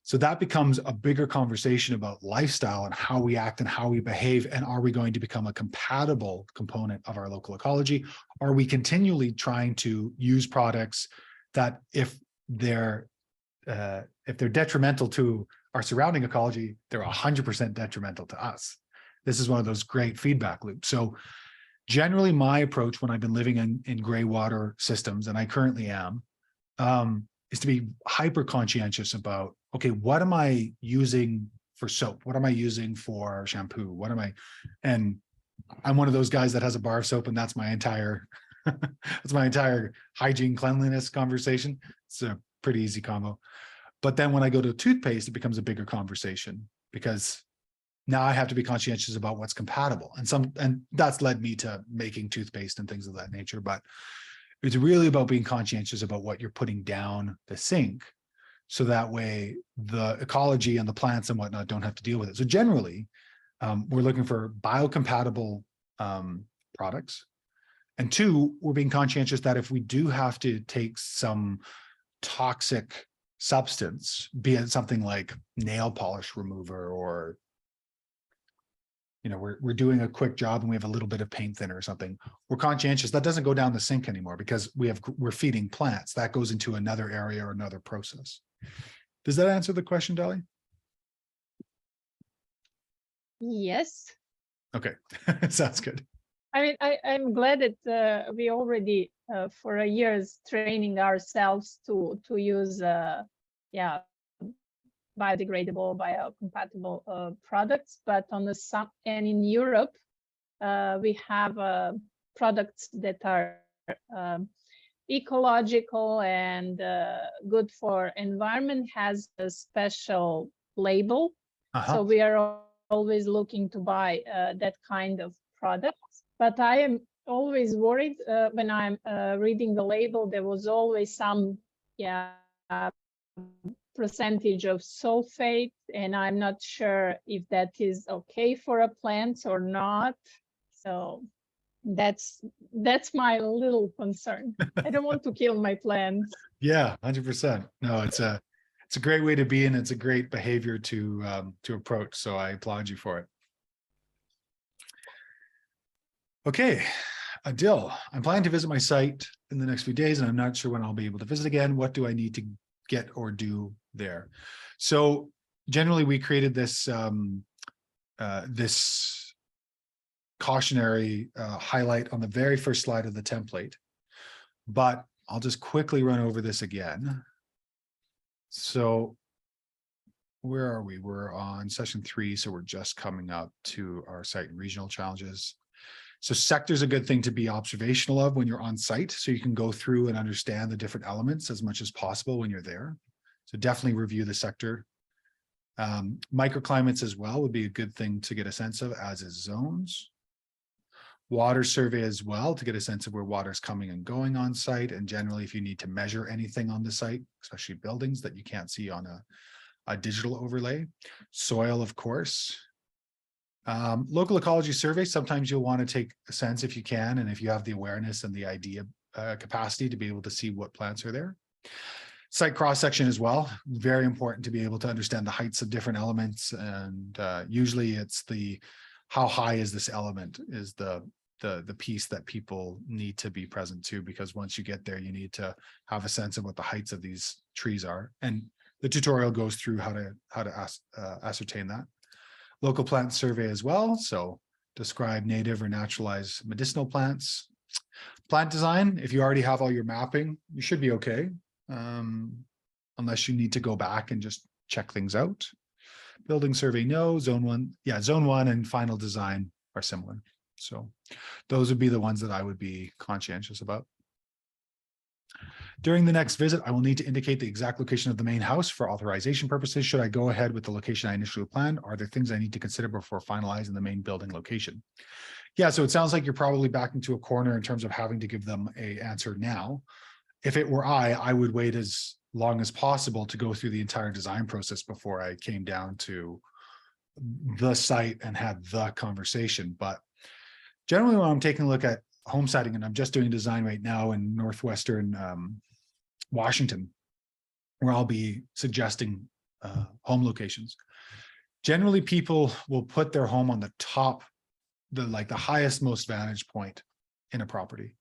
So that becomes a bigger conversation about lifestyle and how we act and how we behave. And are we going to become a compatible component of our local ecology? Are we continually trying to use products that if they're detrimental to our surrounding ecology, they're 100% detrimental to us? This is one of those great feedback loops. So generally, my approach when I've been living in gray water systems, and I currently am, is to be hyper conscientious about, okay, what am I using for soap? What am I using for shampoo? And I'm one of those guys that has a bar of soap, and that's my entire, that's my entire hygiene cleanliness conversation. It's a pretty easy combo. But then when I go to toothpaste, it becomes a bigger conversation, because now I have to be conscientious about what's compatible. And that's led me to making toothpaste and things of that nature. But it's really about being conscientious about what you're putting down the sink, so that way the ecology and the plants and whatnot don't have to deal with it. So generally, we're looking for biocompatible products. And two, we're being conscientious that if we do have to take some toxic substance, be it something like nail polish remover, or we're doing a quick job and we have a little bit of paint thinner or something, we're conscientious that doesn't go down the sink anymore, because we're feeding plants. That goes into another area or another process. Does that answer the question, Dolly? Yes. Okay, sounds good. I mean, I'm glad that we already for a years training ourselves to use biodegradable, biocompatible products, but on the some, and in Europe we have products that are ecological and good for environment, has a special label. So we are always looking to buy that kind of products. But I am always worried when I'm reading the label. There was always some percentage of sulfate, and I'm not sure if that is okay for a plant or not. So that's my little concern. I don't want to kill my plants. Yeah, 100%. No, it's a great way to be, and it's a great behavior to approach. So I applaud you for it. Okay, Adil, I'm planning to visit my site in the next few days, and I'm not sure when I'll be able to visit again. What do I need to get or do there? So generally, we created this this cautionary highlight on the very first slide of the template, but I'll just quickly run over this again. So where are we? We're on session 3, so we're just coming up to our site and regional challenges. So sector is a good thing to be observational of when you're on site, so you can go through and understand the different elements as much as possible when you're there. So definitely review the sector. Microclimates as well would be a good thing to get a sense of, as is zones. Water survey as well, to get a sense of where water is coming and going on site. And generally, if you need to measure anything on the site, especially buildings that you can't see on a digital overlay. Soil, of course. Local ecology survey, sometimes you'll want to take a sense, if you can, and if you have the awareness and the idea capacity to be able to see what plants are there. Site cross-section as well, very important to be able to understand the heights of different elements. And usually it's how high is this element is the piece that people need to be present to, because once you get there, you need to have a sense of what the heights of these trees are. And the tutorial goes through how to ascertain that. Local plant survey as well. So describe native or naturalized medicinal plants. Plant design, if you already have all your mapping, you should be okay. Unless you need to go back and just check things out. Building survey, no. Zone 1, yeah, zone 1 and final design are similar. So those would be the ones that I would be conscientious about. During the next visit, I will need to indicate the exact location of the main house for authorization purposes. Should I go ahead with the location I initially planned? Are there things I need to consider before finalizing the main building location? Yeah, so it sounds like you're probably back into a corner in terms of having to give them an answer now. If it were I would wait as long as possible to go through the entire design process before I came down to the site and had the conversation. But generally, when I'm taking a look at home siting, and I'm just doing design right now in Northwestern Washington, where I'll be suggesting home locations. Generally, people will put their home on the top, the highest, most vantage point in a property.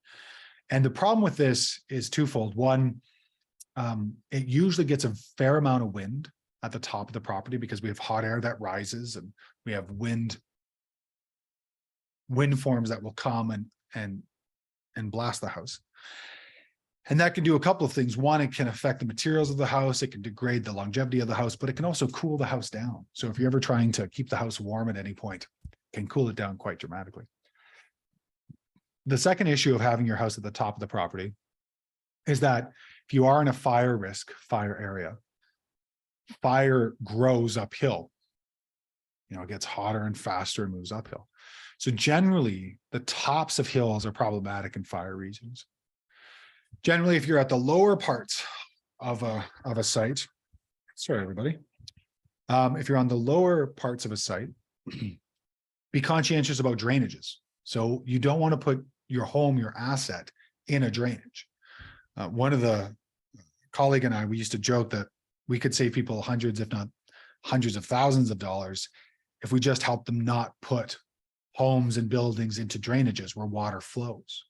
And the problem with this is twofold. One, it usually gets a fair amount of wind at the top of the property because we have hot air that rises and we have wind forms that will come and blast the house. And that can do a couple of things. One, it can affect the materials of the house. It can degrade the longevity of the house, but it can also cool the house down. So if you're ever trying to keep the house warm at any point, it can cool it down quite dramatically. The second issue of having your house at the top of the property is that if you are in a fire area, fire grows uphill. It gets hotter and faster and moves uphill. So generally, the tops of hills are problematic in fire regions. Generally, if you're at the lower parts of a site, sorry, everybody. If you're on the lower parts of a site, be conscientious about drainages. So you don't want to put your home, your asset, in a drainage. One of the colleague and I, we used to joke that we could save people hundreds, if not hundreds of thousands of dollars if we just help them not put homes and buildings into drainages where water flows.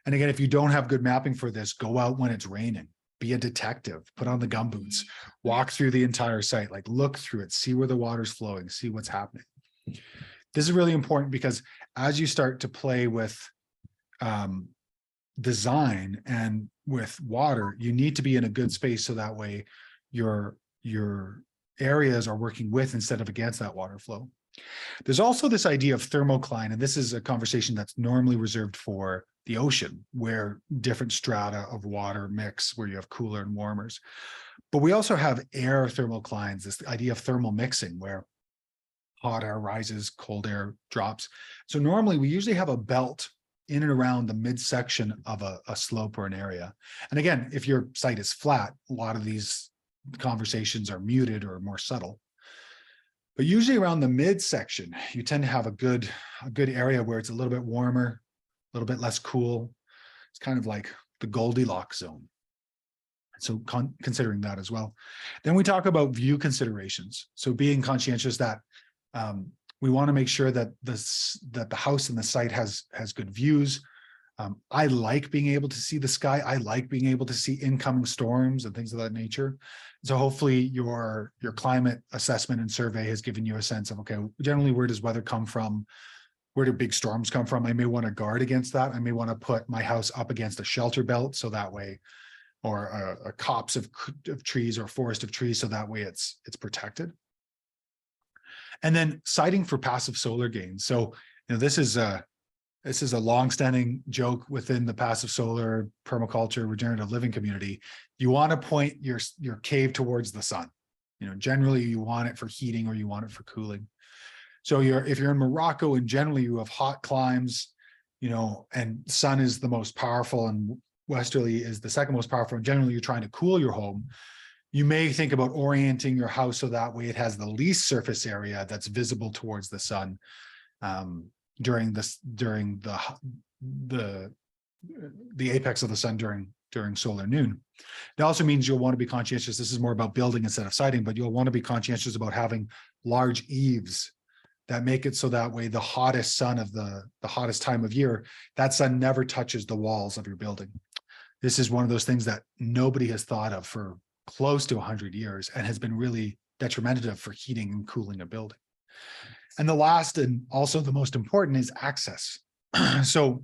And again, if you don't have good mapping for this, go out when it's raining, be a detective, put on the gumboots, walk through the entire site, look through it, see where the water's flowing, see what's happening. This is really important because as you start to play with design and with water, you need to be in a good space so that way your areas are working with instead of against that water flow. There's also this idea of thermocline, and this is a conversation that's normally reserved for the ocean, where different strata of water mix, where you have cooler and warmers. But we also have air thermoclines, this idea of thermal mixing, where hot air rises, cold air drops. So normally we usually have a belt in and around the midsection of a slope or an area. And again, if your site is flat, a lot of these conversations are muted or more subtle. But usually around the midsection, you tend to have a good area where it's a little bit warmer, a little bit less cool. It's kind of like the Goldilocks zone. So considering that as well. Then we talk about view considerations. So being conscientious that we want to make sure that the house and the site has good views. I like being able to see the sky. I like being able to see incoming storms and things of that nature. So hopefully your climate assessment and survey has given you a sense of, okay, generally where does weather come from? Where do big storms come from? I may want to guard against that. I may want to put my house up against a shelter belt so that way, or a copse of trees or forest of trees so that way it's protected. And then siting for passive solar gains. So this is a long-standing joke within the passive solar permaculture regenerative living community. You want to point your cave towards the sun. Generally you want it for heating or you want it for cooling. So if you're in Morocco and generally you have hot climes, and sun is the most powerful and westerly is the second most powerful, and generally you're trying to cool your home, you may think about orienting your house so that way it has the least surface area that's visible towards the sun during the apex of the sun during solar noon. It also means you'll want to be conscientious. This is more about building instead of siting, but you'll want to be conscientious about having large eaves that make it so that way the hottest sun of the hottest time of year, that sun never touches the walls of your building. This is one of those things that nobody has thought of for close to 100 years and has been really detrimental for heating and cooling a building. And the last and also the most important is access. So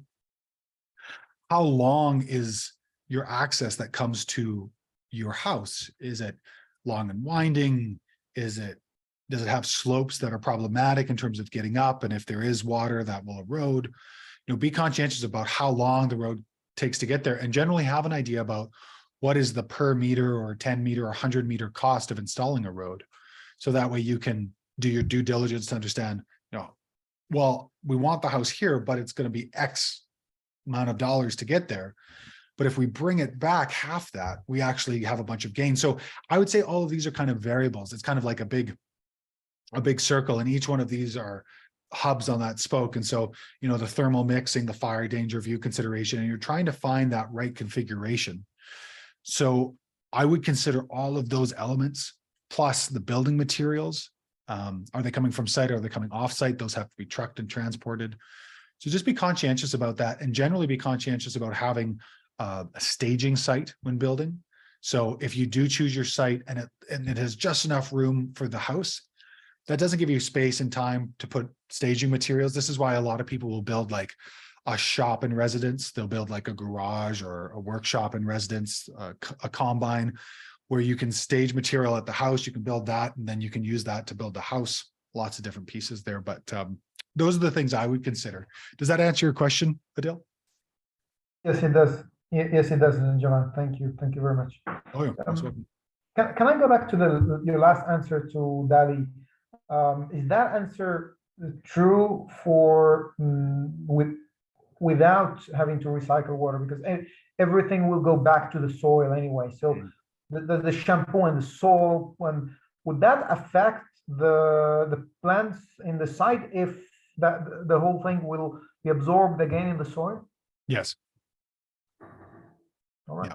how long is your access that comes to your house? Is it long and winding? Does it have slopes that are problematic in terms of getting up? And if there is water that will erode, be conscientious about how long the road takes to get there, and generally have an idea about what is the per meter or 10 meter or 100 meter cost of installing a road. So that way you can do your due diligence to understand, you know, well, we want the house here, but it's going to be X amount of dollars to get there. But if we bring it back half that, we actually have a bunch of gain. So I would say all of these are kind of variables. It's kind of like a big circle, and each one of these are hubs on that spoke. And so, you know, the thermal mixing, the fire danger view consideration, and you're trying to find that right configuration. So I would consider all of those elements plus the building materials. Are they coming from site? Are they coming off site? Those have to be trucked and transported. So just be conscientious about that, and generally be conscientious about having a staging site when building. So if you do choose your site and it has just enough room for the house, that doesn't give you space and time to put staging materials. This is why a lot of people will build like a shop in residence. They'll build like a garage or a workshop in residence, a combine, where you can stage material at the house. You can build that, and then you can use that to build the house. Lots of different pieces there, but those are the things I would consider. Does that answer your question, Adil? Yes, it does. Yes, it does, Jovan. Thank you. Thank you very much. Oh yeah, most welcome. Can I go back to your last answer to Dali? Is that answer true for without having to recycle water? Because everything will go back to the soil anyway. So the shampoo and the soil, would that affect the plants in the site if that the whole thing will be absorbed again in the soil? Yes. All right.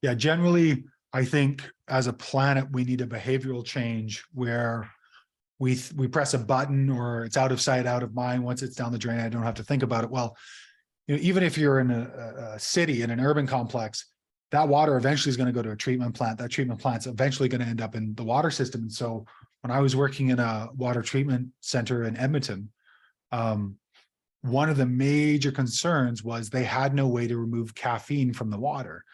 Yeah, generally, I think as a planet, we need a behavioral change where we press a button, or it's out of sight, out of mind. Once it's down the drain, I don't have to think about it. Well, you know, even if you're in a city, in an urban complex, that water eventually is going to go to a treatment plant. That treatment plant's eventually going to end up in the water system. And so when I was working in a water treatment center in Edmonton, one of the major concerns was they had no way to remove caffeine from the water.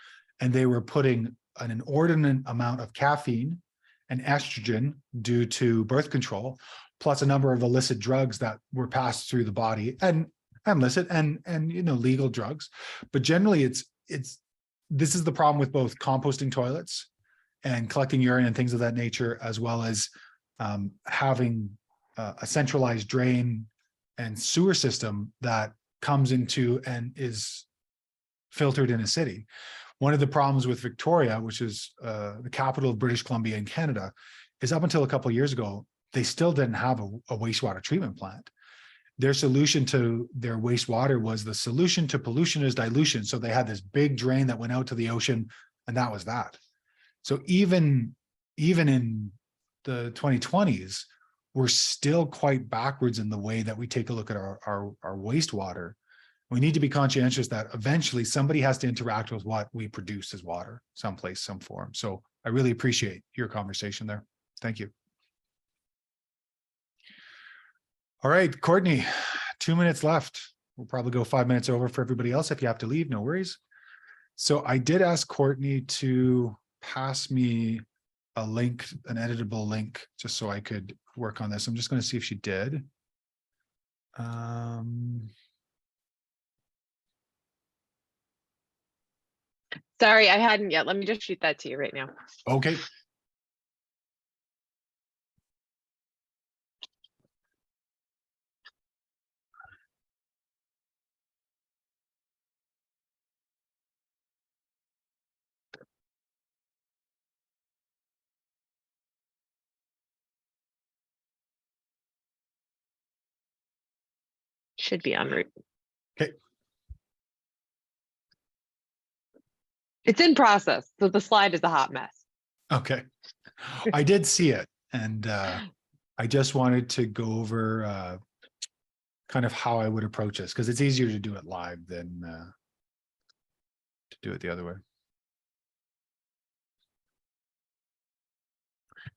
And they were putting an inordinate amount of caffeine and estrogen due to birth control, plus a number of illicit drugs that were passed through the body, and illicit and you know, legal drugs. But generally this is the problem with both composting toilets and collecting urine and things of that nature, as well as having a centralized drain and sewer system that comes into and is filtered in a city. One of the problems with Victoria, which is the capital of British Columbia in Canada, is up until a couple of years ago, they still didn't have a wastewater treatment plant. Their solution to their wastewater was the solution to pollution is dilution. So they had this big drain that went out to the ocean, and that was that. So even in the 2020s, we're still quite backwards in the way that we take a look at our wastewater. We need to be conscientious that eventually somebody has to interact with what we produce as water, someplace, some form. So I really appreciate your conversation there. Thank you. All right, Courtney, 2 minutes left. We'll probably go 5 minutes over for everybody else. If you have to leave, no worries. So I did ask Courtney to pass me a link, an editable link, just so I could work on this. I'm just going to see if she did. Sorry, I hadn't yet. Let me just shoot that to you right now. Okay. Should be en route. Okay. It's in process, so the slide is a hot mess. Okay. I did see it, and I just wanted to go over kind of how I would approach this, because it's easier to do it live than to do it the other way.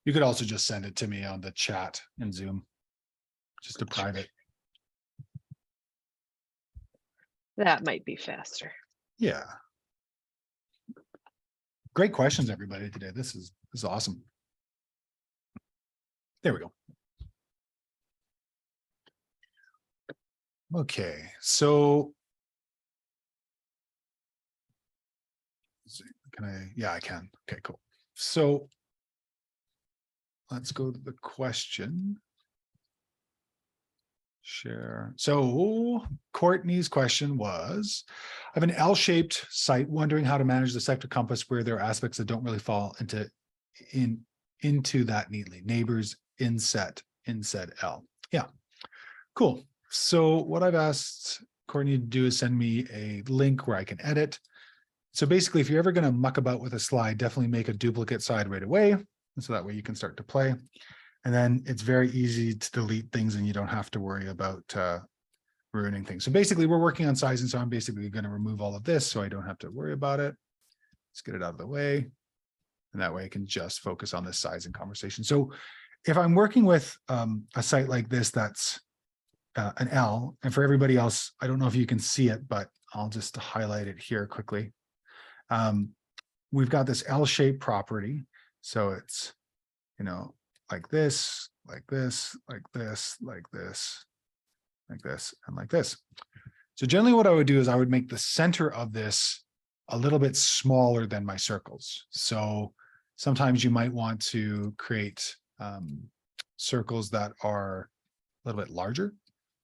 You could also just send it to me on the chat in Zoom, just a private. That might be faster. Yeah. Great questions, everybody, today. This is awesome. There we go. Okay, so can I? Yeah, I can. Okay, cool. So let's go to the question. Share. So Courtney's question was, I have an L-shaped site wondering how to manage the sector compass where there are aspects that don't really fall into that neatly. Neighbors, inset L. Yeah, cool. So what I've asked Courtney to do is send me a link where I can edit. So basically, if you're ever going to muck about with a slide, definitely make a duplicate slide right away. And so that way you can start to play. And then it's very easy to delete things and you don't have to worry about ruining things. So basically we're working on sizing. So I'm basically going to remove all of this so I don't have to worry about it. Let's get it out of the way. And that way I can just focus on this sizing conversation. So if I'm working with a site like this, that's an L, and for everybody else, I don't know if you can see it, but I'll just highlight it here quickly. We've got this L-shaped property. So it's, you know, like this, like this, like this, like this, like this, and like this. So generally what I would do is I would make the center of this a little bit smaller than my circles. So sometimes you might want to create circles that are a little bit larger.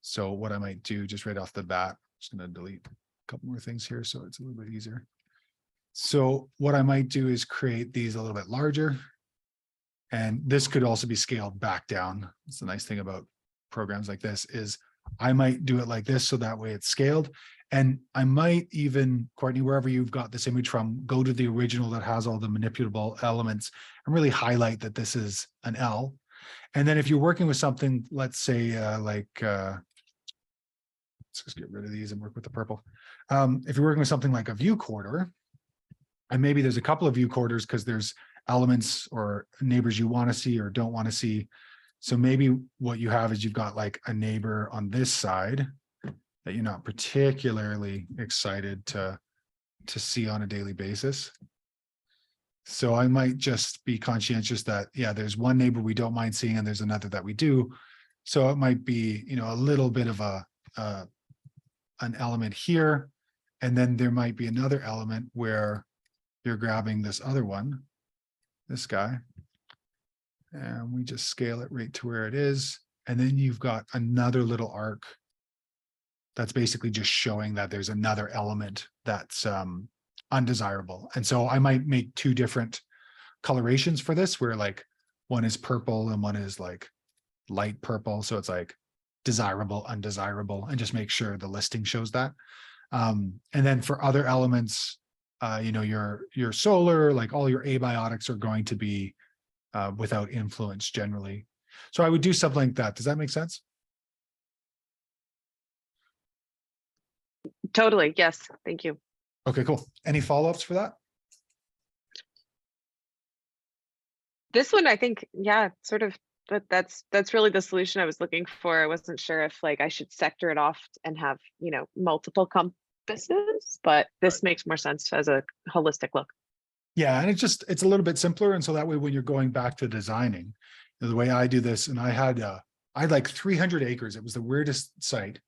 So what I might do just right off the bat, I'm just going to delete a couple more things here so it's a little bit easier. So what I might do is create these a little bit larger. And this could also be scaled back down. It's the nice thing about programs like this is I might do it like this so that way it's scaled. And I might even, Courtney, wherever you've got this image from, go to the original that has all the manipulable elements and really highlight that this is an L. And then if you're working with something, let's say let's just get rid of these and work with the purple. If you're working with something like a view corridor, and maybe there's a couple of view corridors because there's elements or neighbors you want to see or don't want to see. So maybe what you have is you've got like a neighbor on this side that you're not particularly excited to see on a daily basis. So I might just be conscientious that, yeah, there's one neighbor we don't mind seeing and there's another that we do. So it might be, you know, a little bit of an element here. And then there might be another element where you're grabbing this other one, this guy, and we just scale it right to where it is. And then you've got another little arc that's basically just showing that there's another element that's undesirable. And so I might make two different colorations for this, where like one is purple and one is like light purple. So it's like desirable, undesirable, and just make sure the listing shows that. And then for other elements, you know, your solar, like all your abiotics are going to be without influence generally. So I would do something like that. Does that make sense? Totally. Yes. Thank you. Okay, cool. Any follow-ups for that? This one, I think, yeah, sort of, but that's really the solution I was looking for. I wasn't sure if like I should sector it off and have, you know, multiple compasses, but this makes more sense as a holistic look. Yeah, and it's a little bit simpler. And so that way, when you're going back to designing, the way I do this, and I had like 300 acres. It was the weirdest site.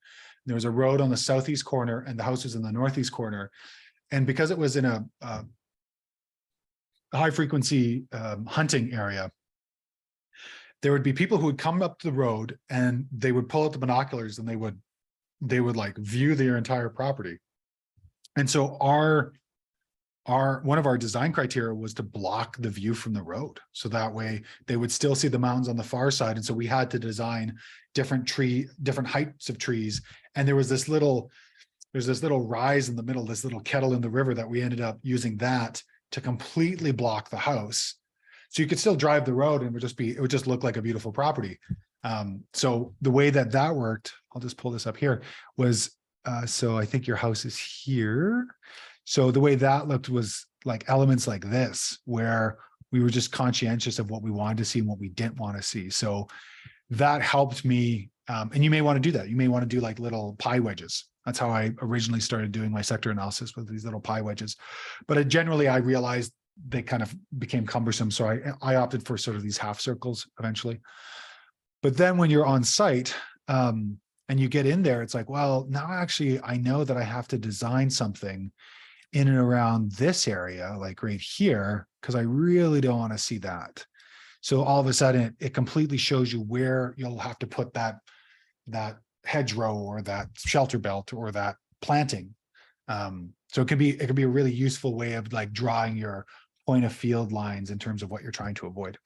There was a road on the southeast corner and the house was in the northeast corner. And because it was in a high frequency hunting area, there would be people who would come up the road and they would pull out the binoculars and they would like view their entire property. And so one of our design criteria was to block the view from the road. So that way they would still see the mountains on the far side. And so we had to design different heights of trees. And there's this little rise in the middle, this little kettle in the river that we ended up using that to completely block the house. So you could still drive the road and it would just look like a beautiful property. So the way that worked, I'll just pull this up here, was, so I think your house is here. So the way that looked was like elements like this, where we were just conscientious of what we wanted to see and what we didn't want to see. So that helped me. And you may want to do that. You may want to do like little pie wedges. That's how I originally started doing my sector analysis, with these little pie wedges. But generally, I realized they kind of became cumbersome. So I opted for sort of these half circles eventually. But then when you're on site, and you get in there, it's like, well, now actually I know that I have to design something in and around this area, like right here, because I really don't want to see that. So all of a sudden it completely shows you where you'll have to put that hedgerow or that shelter belt or that planting. So it could be a really useful way of like drawing your point of field lines in terms of what you're trying to avoid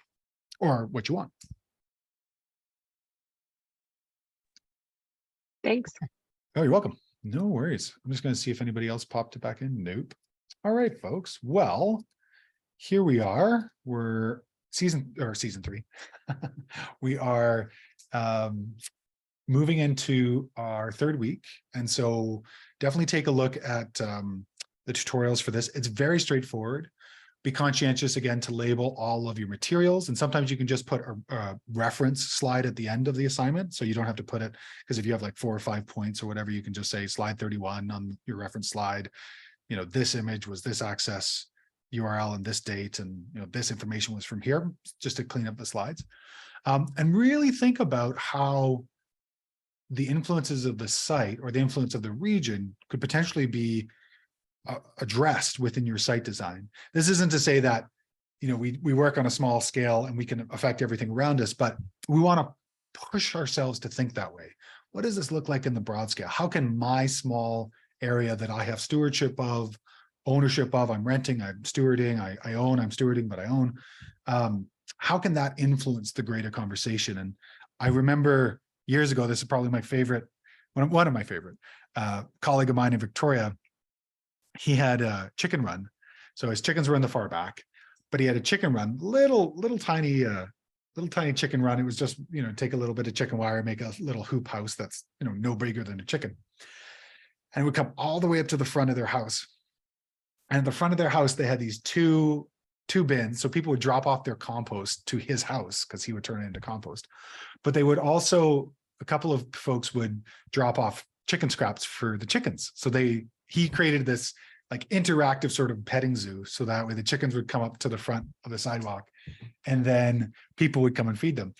or what you want. Thanks. Oh, you're welcome. No worries. I'm just going to see if anybody else popped it back in. Nope. All right, folks. Well, here we are. We're season 3. We are moving into our 3rd week. And so definitely take a look at the tutorials for this. It's very straightforward. Be conscientious again to label all of your materials. And sometimes you can just put a reference slide at the end of the assignment. So you don't have to put it, because if you have like 4 or 5 points or whatever, you can just say slide 31 on your reference slide. You know, this image was this access URL and this date, and you know, this information was from here, just to clean up the slides. And really think about how the influences of the site or the influence of the region could potentially be addressed within your site design. This isn't to say that, you know, we work on a small scale and we can affect everything around us, but we want to push ourselves to think that way. What does this look like in the broad scale? How can my small area that I have stewardship of, ownership of, I'm renting, I'm stewarding, I own, I'm stewarding, but I own, how can that influence the greater conversation? And I remember years ago, this is probably my favorite, one of my favorite, colleague of mine in Victoria. He had a chicken run. So his chickens were in the far back, but he had a chicken run, little tiny chicken run. It was just, you know, take a little bit of chicken wire, make a little hoop house that's, you know, no bigger than a chicken. And it would come all the way up to the front of their house. And at the front of their house, they had these two bins. So people would drop off their compost to his house because he would turn it into compost. But they would also, a couple of folks would drop off chicken scraps for the chickens. So he created this like interactive sort of petting zoo. So that way the chickens would come up to the front of the sidewalk and then people would come and feed them.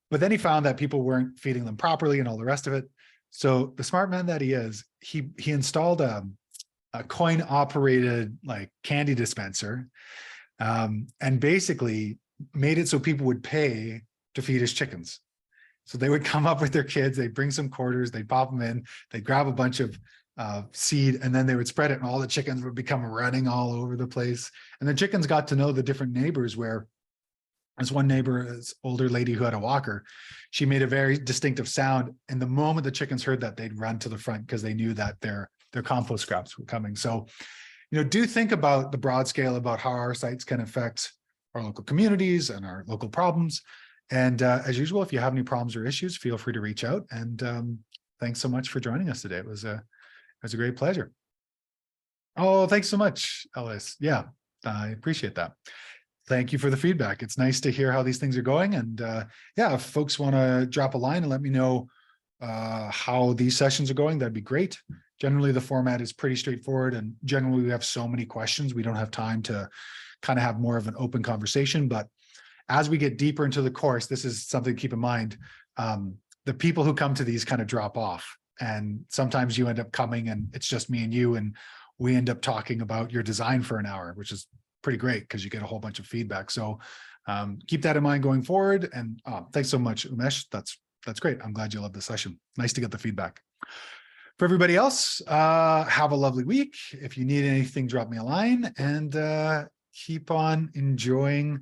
But then he found that people weren't feeding them properly and all the rest of it. So the smart man that he is, he installed a coin operated like candy dispenser, and basically made it so people would pay to feed his chickens. So they would come up with their kids, they'd bring some quarters, they'd pop them in, they'd grab a bunch of seed, and then they would spread it, and all the chickens would become running all over the place. And the chickens got to know the different neighbors, where there's one neighbor, this older lady who had a walker, she made a very distinctive sound. And the moment the chickens heard that, they'd run to the front because they knew that their compost scraps were coming. So, you know, do think about the broad scale about how our sites can affect our local communities and our local problems. And as usual, if you have any problems or issues, feel free to reach out. And thanks so much for joining us today. It was a great pleasure. Oh, thanks so much, Ellis. Yeah, I appreciate that. Thank you for the feedback. It's nice to hear how these things are going. And yeah, if folks want to drop a line and let me know how these sessions are going, that'd be great. Generally, the format is pretty straightforward, and generally we have so many questions, we don't have time to kind of have more of an open conversation. But as we get deeper into the course, this is something to keep in mind. The people who come to these kind of drop off, and sometimes you end up coming and it's just me and you, and we end up talking about your design for an hour, which is pretty great because you get a whole bunch of feedback. So keep that in mind going forward. And thanks so much, Umesh. That's great. I'm glad you loved the session. Nice to get the feedback. For everybody else, have a lovely week. If you need anything, drop me a line, and keep on enjoying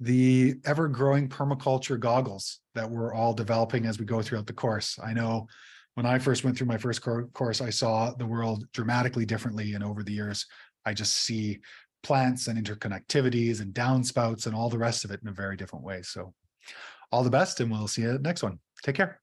the ever-growing permaculture goggles that we're all developing as we go throughout the course. I know when I first went through my first course, I saw the world dramatically differently, and over the years, I just see plants and interconnectivities and downspouts and all the rest of it in a very different way. So all the best, and we'll see you at the next one. Take care.